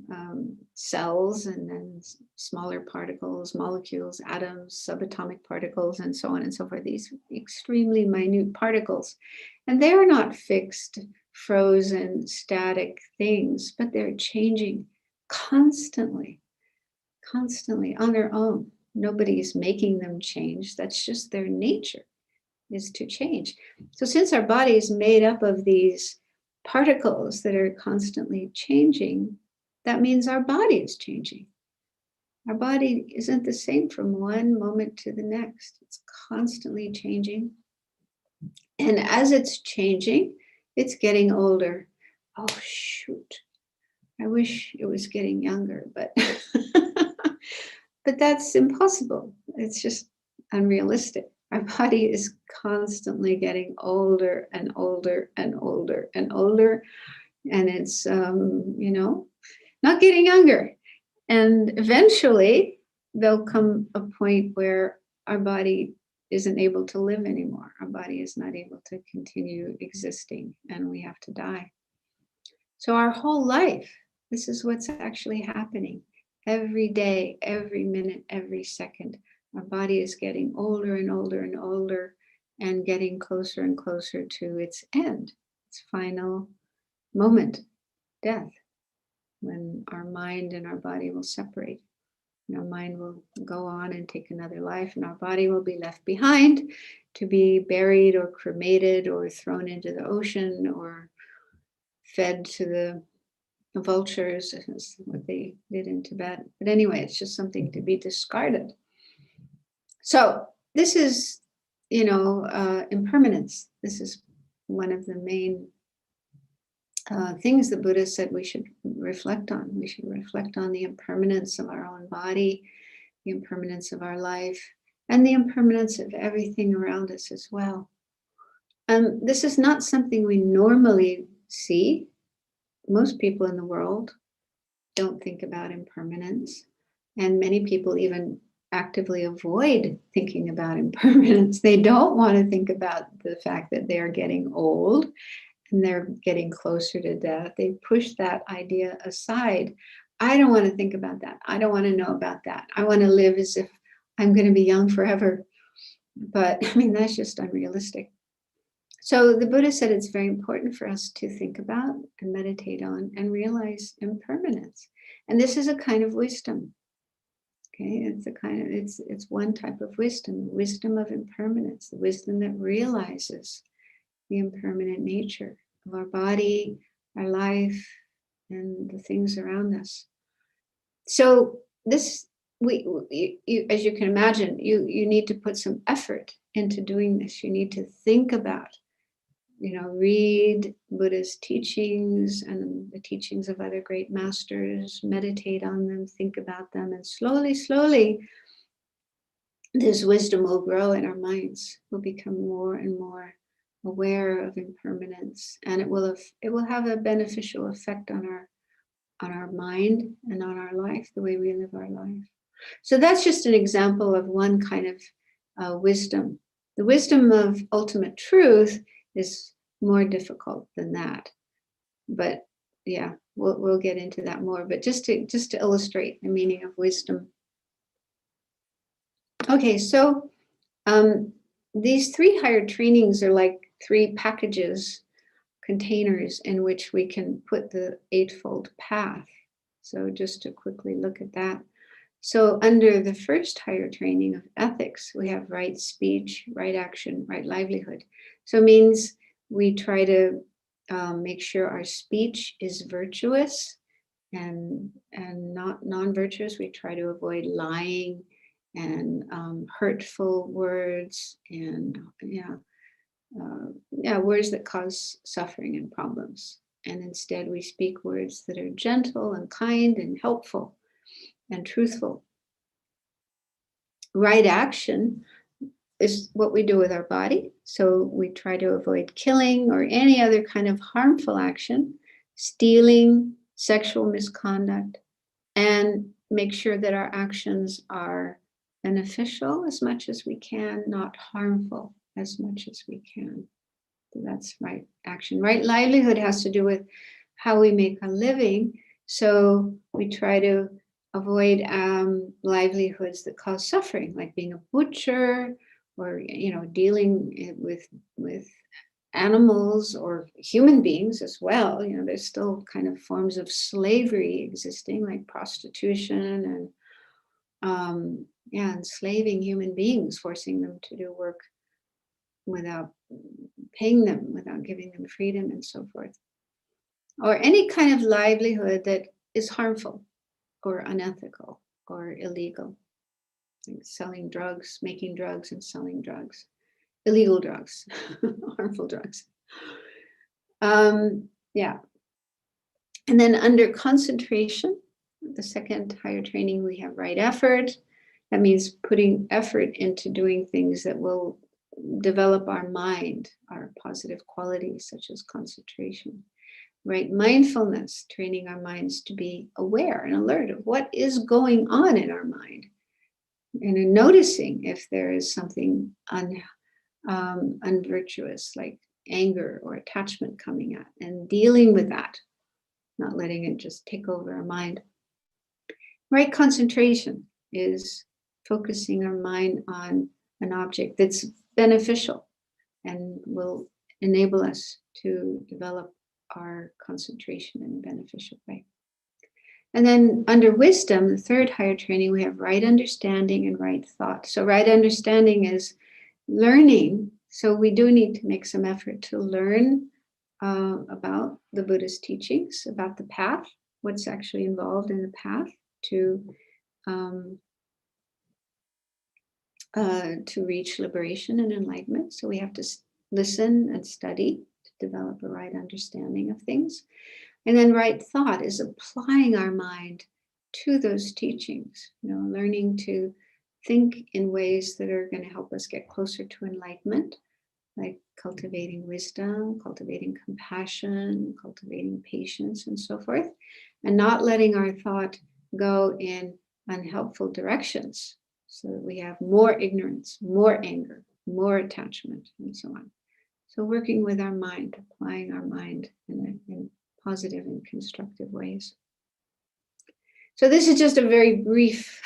cells, and then smaller particles, molecules, atoms, subatomic particles, and so on and so forth. These extremely minute particles. And they're not fixed, frozen, static things, but they're changing constantly on their own. Nobody's making them change. That's just their nature, is to change. So since our body is made up of these particles that are constantly changing, that means our body is changing. Our body isn't the same from one moment to the next. It's constantly changing. And as it's changing, it's getting older. Oh, shoot. I wish it was getting younger, but but that's impossible. It's just unrealistic. Our body is constantly getting older and older and older and older. And it's, not getting younger. And eventually there'll come a point where our body isn't able to live anymore. Our body is not able to continue existing, and we have to die. So our whole life, this is what's actually happening. Every day, every minute, every second, our body is getting older and older and older and getting closer and closer to its end, its final moment, death, when our mind and our body will separate. And our mind will go on and take another life, and our body will be left behind to be buried or cremated or thrown into the ocean or fed to the vultures, is what they did in Tibet. But anyway, it's just something to be discarded. So this is, impermanence. This is one of the main things the Buddha said we should reflect on. We should reflect on the impermanence of our own body, the impermanence of our life, and the impermanence of everything around us as well. This is not something we normally see, most people in the world don't think about impermanence. And many people even actively avoid thinking about impermanence. They don't want to think about the fact that they are getting old and they're getting closer to death. They push that idea aside. I don't want to think about that. I don't want to know about that. I want to live as if I'm going to be young forever. But I mean, that's just unrealistic. So the Buddha said it's very important for us to think about and meditate on and realize impermanence. And this is a kind of wisdom. Okay, it's one type of wisdom of impermanence, the wisdom that realizes the impermanent nature of our body, our life, and the things around us. So this, as you can imagine, you need to put some effort into doing this. You need to think about, read Buddha's teachings and the teachings of other great masters, meditate on them, think about them, and slowly, this wisdom will grow in our minds. We'll become more and more aware of impermanence, and it will have a beneficial effect on our mind and on our life, the way we live our life. So that's just an example of one kind of wisdom. The wisdom of ultimate truth is more difficult than that, but yeah, we'll get into that more. But just to illustrate the meaning of wisdom. Okay, so these 3 higher trainings are like 3 packages, containers in which we can put the eightfold path. So just to quickly look at that. So under the first higher training of ethics, we have right speech, right action, right livelihood. So it means we try to make sure our speech is virtuous and not non-virtuous. We try to avoid lying and hurtful words and words that cause suffering and problems. And instead we speak words that are gentle and kind and helpful and truthful. Right action is what we do with our body. So we try to avoid killing or any other kind of harmful action, stealing, sexual misconduct, and make sure that our actions are beneficial as much as we can, not harmful as much as we can. So that's right action. Right livelihood has to do with how we make a living. So we try to avoid livelihoods that cause suffering, like being a butcher or dealing with animals or human beings as well. There's still kind of forms of slavery existing, like prostitution and enslaving human beings, forcing them to do work without paying them, without giving them freedom and so forth. Or any kind of livelihood that is harmful or unethical or illegal, like selling drugs, making drugs and selling drugs, illegal drugs, harmful drugs. And then under concentration, the second higher training, we have right effort. That means putting effort into doing things that will develop our mind, our positive qualities such as concentration. Right mindfulness, training our minds to be aware and alert of what is going on in our mind, and in noticing if there is something unvirtuous, like anger or attachment coming up, and dealing with that, not letting it just take over our mind. Right concentration is focusing our mind on an object that's beneficial and will enable us to develop our concentration in a beneficial way. And then under wisdom, the third higher training, we have right understanding and right thought. So right understanding is learning. So we do need to make some effort to learn about the Buddhist teachings, about the path, what's actually involved in the path to reach liberation and enlightenment. So we have to listen and study to develop a right understanding of things. And then right thought is applying our mind to those teachings, learning to think in ways that are going to help us get closer to enlightenment, like cultivating wisdom, cultivating compassion, cultivating patience, and so forth, and not letting our thought go in unhelpful directions so that we have more ignorance, more anger, more attachment, and so on. So working with our mind, applying our mind in positive and constructive ways. So this is just a very brief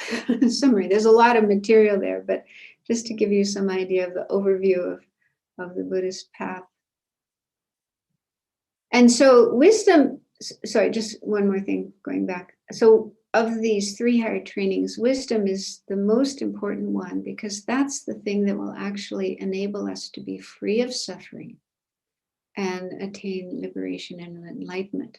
summary. There's a lot of material there, but just to give you some idea of the overview of the Buddhist path. And so wisdom, sorry, just one more thing going back. So of these 3 higher trainings, wisdom is the most important one because that's the thing that will actually enable us to be free of suffering and attain liberation and enlightenment.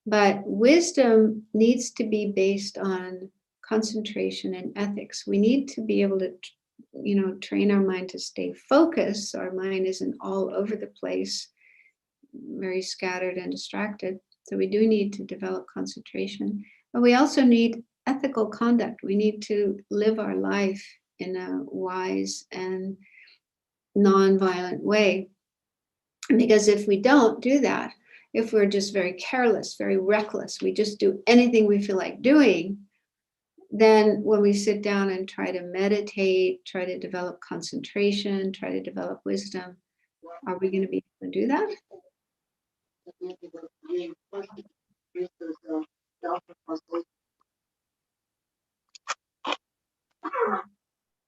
But wisdom needs to be based on concentration and ethics. We need to be able to, train our mind to stay focused. So our mind isn't all over the place, very scattered and distracted. So we do need to develop concentration. But we also need ethical conduct. We need to live our life in a wise and non-violent way. Because if we don't do that, if we're just very careless, very reckless, we just do anything we feel like doing, then when we sit down and try to meditate, try to develop concentration, try to develop wisdom, are we going to be able to do that?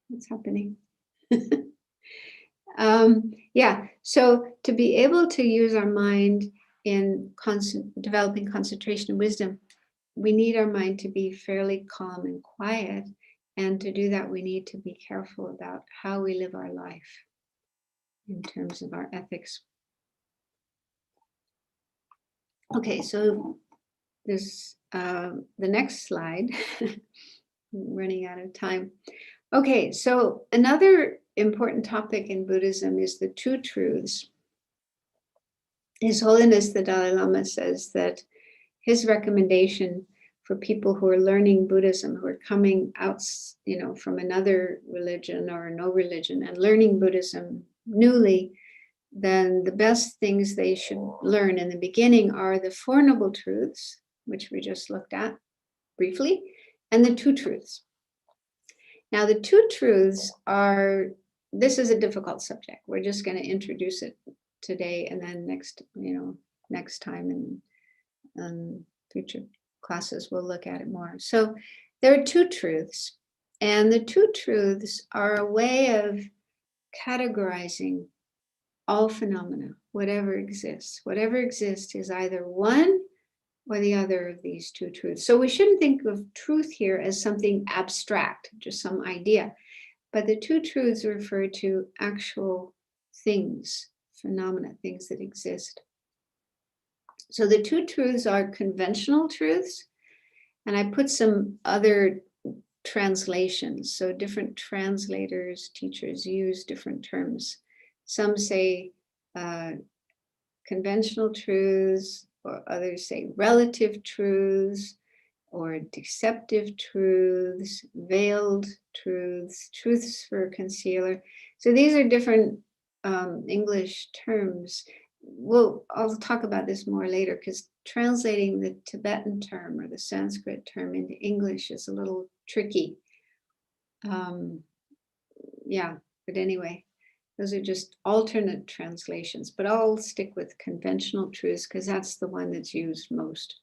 What's happening? Yeah, so to be able to use our mind in developing concentration and wisdom, we need our mind to be fairly calm and quiet. And to do that, we need to be careful about how we live our life in terms of our ethics. Okay, so this the next slide. Running out of time. Okay, so another important topic in Buddhism is the 2 truths. His Holiness the Dalai Lama says that his recommendation for people who are learning Buddhism, who are coming out, from another religion or no religion and learning Buddhism newly, then the best things they should learn in the beginning are the 4 Noble Truths, which we just looked at briefly, and the 2 truths. Now, the 2 truths this is a difficult subject. We're just going to introduce it today, and then next time in future classes, we'll look at it more. So there are 2 truths, and the 2 truths are a way of categorizing all phenomena, whatever exists. Whatever exists is either one or the other of these 2 truths. So we shouldn't think of truth here as something abstract, just some idea. But the 2 truths refer to actual things, phenomena, things that exist. So the 2 truths are conventional truths, and I put some other translations. So different translators, teachers use different terms. Some say conventional truths, or others say relative truths, or deceptive truths, veiled truths, truths for concealer. So these are different English terms. I'll talk about this more later, because translating the Tibetan term or the Sanskrit term into English is a little tricky. Yeah, but anyway, those are just alternate translations, but I'll stick with conventional truths because that's the one that's used most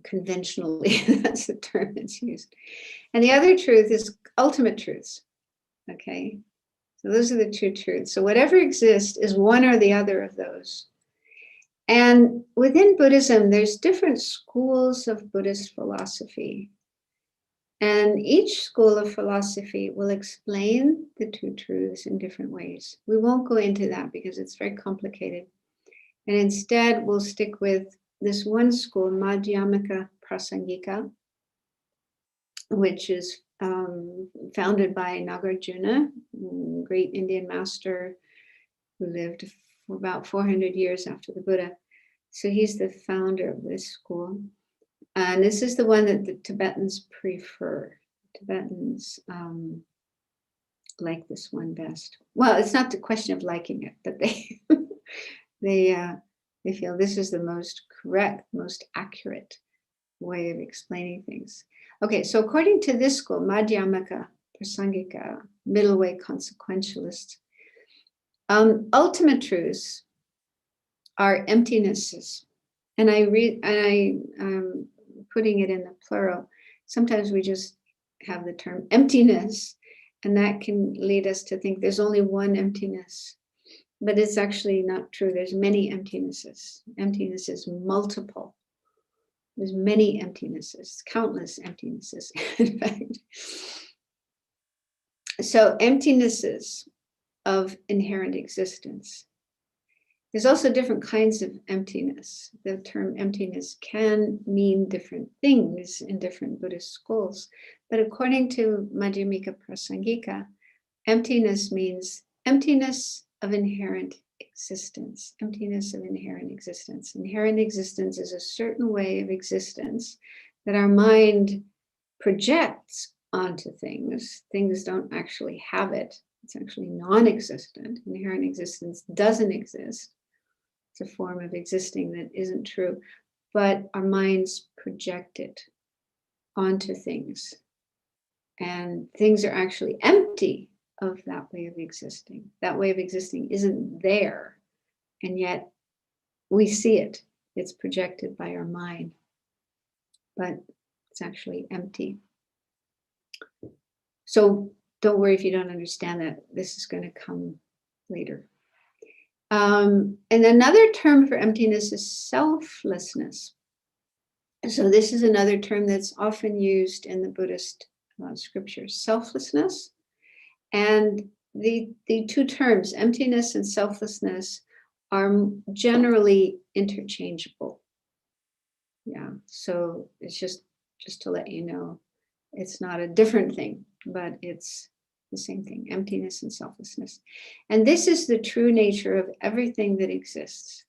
conventionally. That's the term that's used. And the other truth is ultimate truths. Okay, so those are the 2 truths. So whatever exists is one or the other of those. And within Buddhism, there's different schools of Buddhist philosophy. And each school of philosophy will explain the 2 truths in different ways. We won't go into that because it's very complicated. And instead, we'll stick with this one school, Madhyamaka Prasangika, which is founded by Nagarjuna, great Indian master who lived for about 400 years after the Buddha. So he's the founder of this school. And this is the one that the Tibetans prefer. Tibetans like this one best. Well, it's not the question of liking it, but they feel this is the most correct, most accurate way of explaining things. Okay, so according to this school, Madhyamaka, Prasangika, middle way consequentialists, ultimate truths are emptinesses. And I'm putting it in the plural. Sometimes we just have the term emptiness, and that can lead us to think there's only one emptiness. But it's actually not true. There's many emptinesses. Emptiness is multiple. There's many emptinesses, countless emptinesses, in fact. So emptinesses of inherent existence. There's also different kinds of emptiness. The term emptiness can mean different things in different Buddhist schools. But according to Madhyamaka Prasangika, emptiness means emptiness of inherent existence. Emptiness of inherent existence. Inherent existence is a certain way of existence that our mind projects onto things. Things don't actually have it. It's actually non-existent. Inherent existence doesn't exist. It's a form of existing that isn't true, but our minds project it onto things. And things are actually empty of that way of existing. That way of existing isn't there, and yet we see it. It's projected by our mind, but it's actually empty. So don't worry if you don't understand that. This is going to come later. And another term for emptiness is selflessness. So this is another term that's often used in the Buddhist scriptures, selflessness. And the two terms, emptiness and selflessness, are generally interchangeable. Yeah, so it's just to let you know, it's not a different thing, but it's the same thing, emptiness and selflessness. And this is the true nature of everything that exists.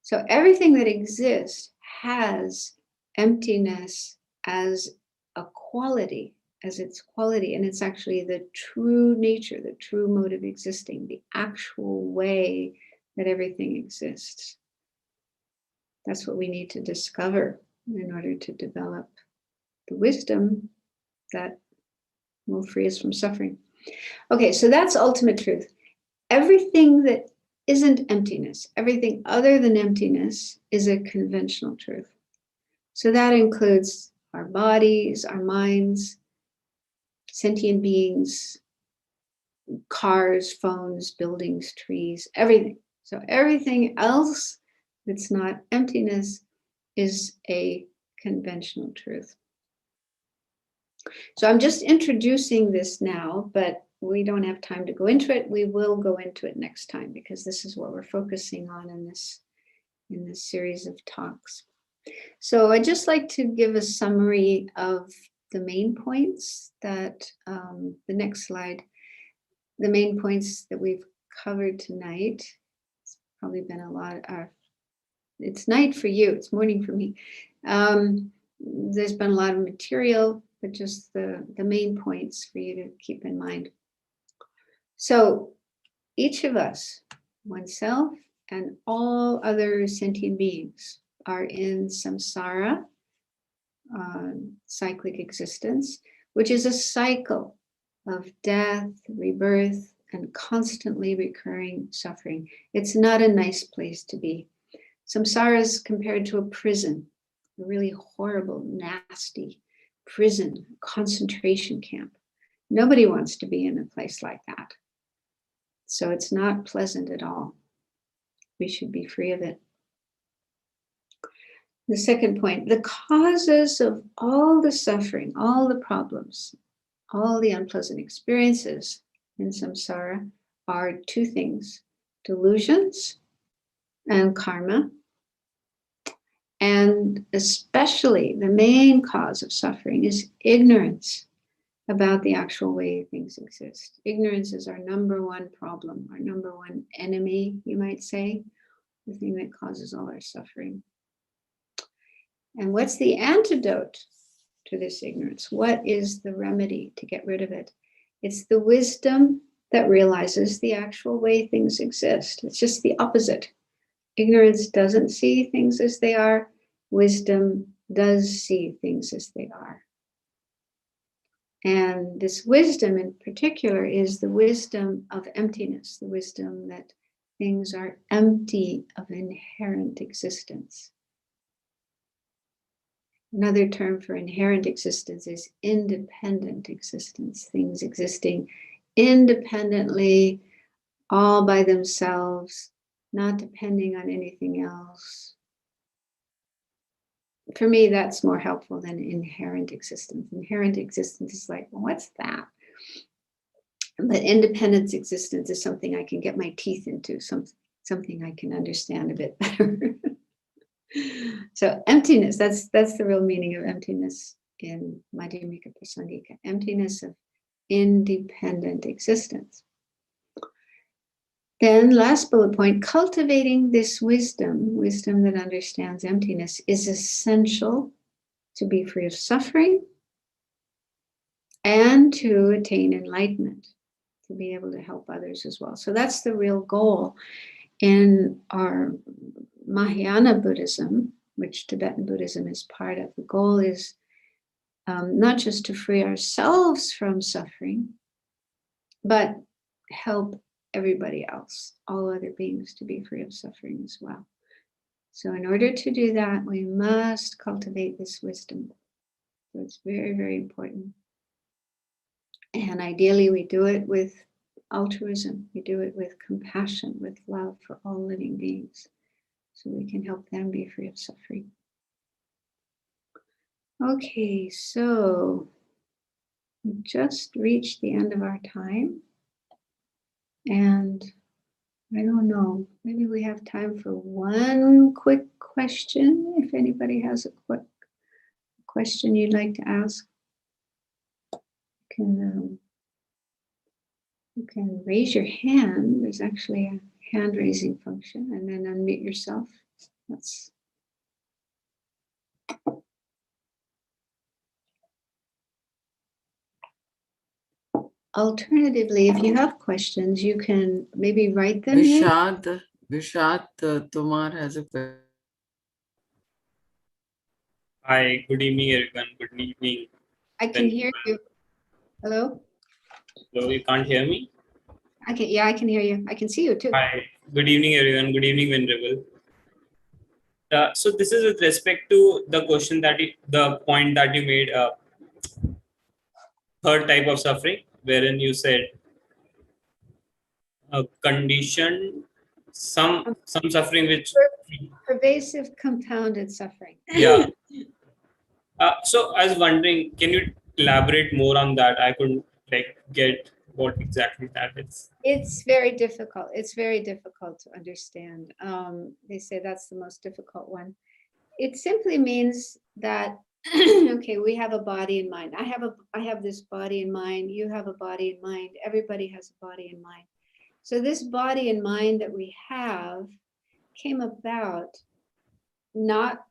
So everything that exists has emptiness as a quality, as its quality, and it's actually the true nature, the true mode of existing, the actual way that everything exists. That's what we need to discover in order to develop the wisdom that will free us from suffering. Okay, so that's ultimate truth. Everything that isn't emptiness, everything other than emptiness is a conventional truth. So that includes our bodies, our minds, sentient beings, cars, phones, buildings, trees, everything. So everything else that's not emptiness is a conventional truth. So I'm just introducing this now, but we don't have time to go into it. We will go into it next time because this is what we're focusing on in this series of talks. So I'd just like to give a summary of the main points that, the next slide, the main points that we've covered tonight. It's probably been a lot. It's night for you, it's morning for me. There's been a lot of material, but just the main points for you to keep in mind. So each of us, oneself and all other sentient beings, are in samsara, cyclic existence, which is a cycle of death, rebirth, and constantly recurring suffering. It's not a nice place to be. Samsara is compared to a prison, a really horrible, nasty prison, concentration camp. Nobody wants to be in a place like that. So it's not pleasant at all. We should be free of it. The second point, the causes of all the suffering, all the problems, all the unpleasant experiences in samsara are two things: delusions and karma. And especially the main cause of suffering is ignorance about the actual way things exist. Ignorance is our number one problem, our number one enemy, you might say, the thing that causes all our suffering. And what's the antidote to this ignorance? What is the remedy to get rid of it? It's the wisdom that realizes the actual way things exist. It's just the opposite. Ignorance doesn't see things as they are. Wisdom does see things as they are. And this wisdom in particular is the wisdom of emptiness, the wisdom that things are empty of inherent existence. Another term for inherent existence is independent existence, things existing independently, all by themselves, not depending on anything else. For me, that's more helpful than inherent existence. Inherent existence is like, well, what's that? But independent existence is something I can get my teeth into, something I can understand a bit better. So emptiness, that's the real meaning of emptiness in Madhyamaka Prasangika, emptiness of independent existence. Then last bullet point, cultivating this wisdom that understands emptiness is essential to be free of suffering and to attain enlightenment, to be able to help others as well. So that's the real goal in our Mahayana Buddhism, which Tibetan Buddhism is part of. The goal is not just to free ourselves from suffering, but help everybody else, all other beings, to be free of suffering as well. So in order to do that, we must cultivate this wisdom. So it's very, very important. And ideally, we do it with altruism. We do it with compassion, with love for all living beings, so we can help them be free of suffering. Okay, so we just reached the end of our time. And I don't know, maybe we have time for one quick question. If anybody has a quick question you'd like to ask, you can raise your hand. There's actually a hand raising function, and then unmute yourself. That's alternatively, if you have questions, you can maybe write them. Vishad Tomar has a question. Hi, good evening, everyone. Good evening. I can hear you. Hello? Hello, you can't hear me? I can hear you. I can see you too. Hi, good evening, everyone. Good evening, Venerable. So this is with respect to the question the point that you made, third type of suffering, wherein you said condition, some suffering which pervasive compounded suffering. Yeah. So I was wondering, can you elaborate more on that? I couldn't get what exactly that is. It's very difficult. It's very difficult to understand. They say that's the most difficult one. It simply means that okay, we have a body and mind. I have this body and mind. You have a body and mind. Everybody has a body and mind. So this body and mind that we have came about not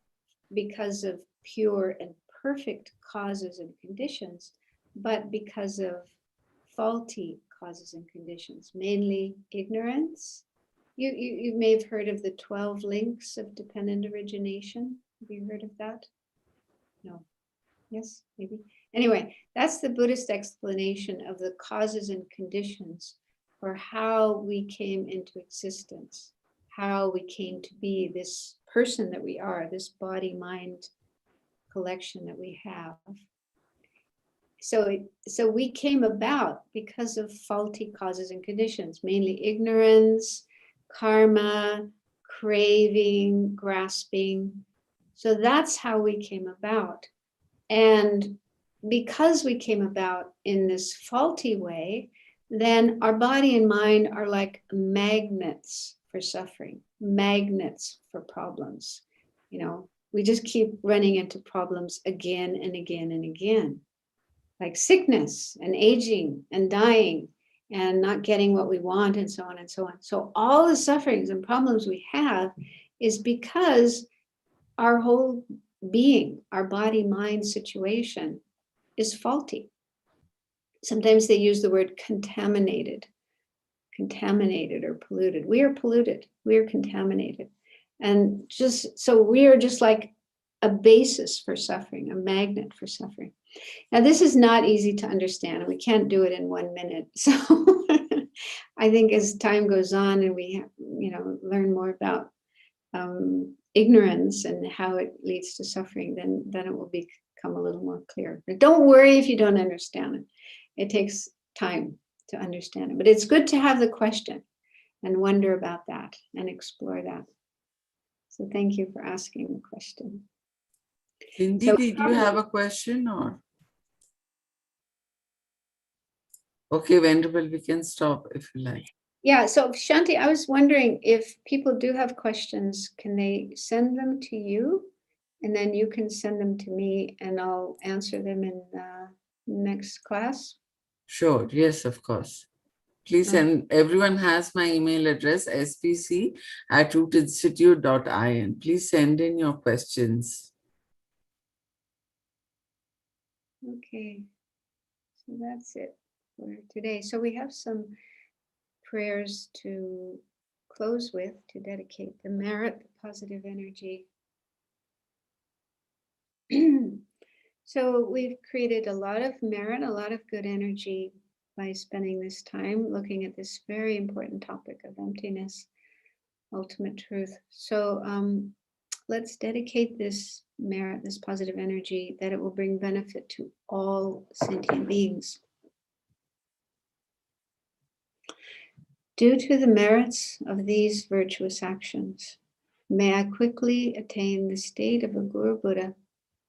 because of pure and perfect causes and conditions, but because of faulty causes and conditions, mainly ignorance. You may have heard of the 12 links of dependent origination. Have you heard of that? No. Yes, maybe. Anyway, that's the Buddhist explanation of the causes and conditions for how we came into existence, how we came to be this person that we are, this body-mind collection that we have. So we came about because of faulty causes and conditions, mainly ignorance, karma, craving, grasping. So that's how we came about. And because we came about in this faulty way, then our body and mind are like magnets for suffering, magnets for problems. You know, we just keep running into problems again and again and again, like sickness and aging and dying and not getting what we want and so on and so on. So all the sufferings and problems we have is because our whole being, our body-mind situation is faulty. Sometimes they use the word contaminated or polluted. We are polluted. We are contaminated. And just so we are just like a basis for suffering, a magnet for suffering. Now, this is not easy to understand. We can't do it in 1 minute. So I think as time goes on and we, learn more about ignorance and how it leads to suffering, then it will become a little more clear. But don't worry if you don't understand it. It takes time to understand it. But it's good to have the question and wonder about that and explore that. So thank you for asking the question. Cindy, So- did you have a question or? Okay, Venerable, we can stop if you like. Yeah, so Shanti, I was wondering if people do have questions, can they send them to you? And then you can send them to me and I'll answer them in the next class. Sure, yes, of course. Please, and everyone has my email address, spc@rootinstitute.in. Please send in your questions. Okay, so that's it for today. So we have some prayers to close with, to dedicate the merit, the positive energy. So we've created a lot of merit, a lot of good energy by spending this time looking at this very important topic of emptiness, ultimate truth. So let's dedicate this merit, this positive energy, that it will bring benefit to all sentient beings. Due to the merits of these virtuous actions, may I quickly attain the state of a Guru Buddha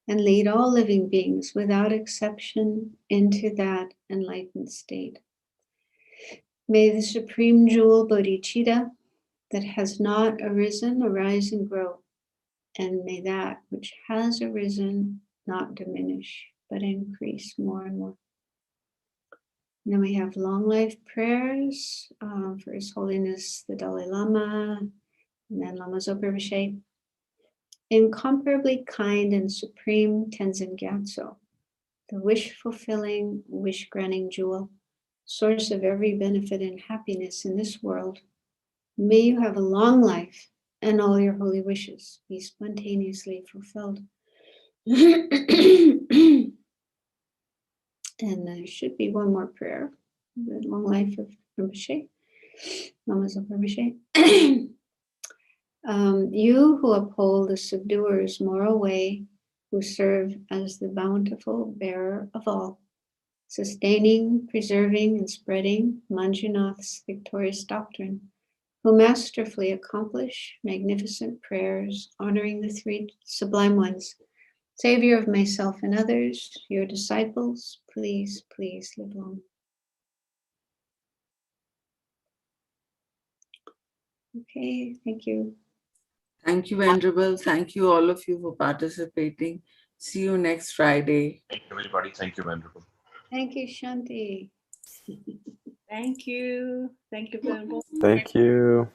and lead all living beings without exception into that enlightened state. May the supreme jewel bodhicitta that has not arisen arise and grow, and may that which has arisen not diminish, but increase more and more. And then we have long life prayers for His Holiness the Dalai Lama, and then Lama Zopa Rinpoche. Incomparably kind and supreme Tenzin Gyatso, the wish-fulfilling, wish-granting jewel, source of every benefit and happiness in this world, may you have a long life and all your holy wishes be spontaneously fulfilled. And there should be one more prayer, the long life of Rinpoche, Lama Zopa Rinpoche. You who uphold the subduer's moral way, who serve as the bountiful bearer of all, sustaining, preserving, and spreading Manjunath's victorious doctrine, who masterfully accomplish magnificent prayers, honoring the three sublime ones, Savior of myself and others, your disciples, please, please live long. Okay, thank you. Thank you, Venerable. Thank you, all of you, for participating. See you next Friday. Thank you, everybody. Thank you, Venerable. Thank you, Shanti. Thank you. Thank you, Venerable. Thank you.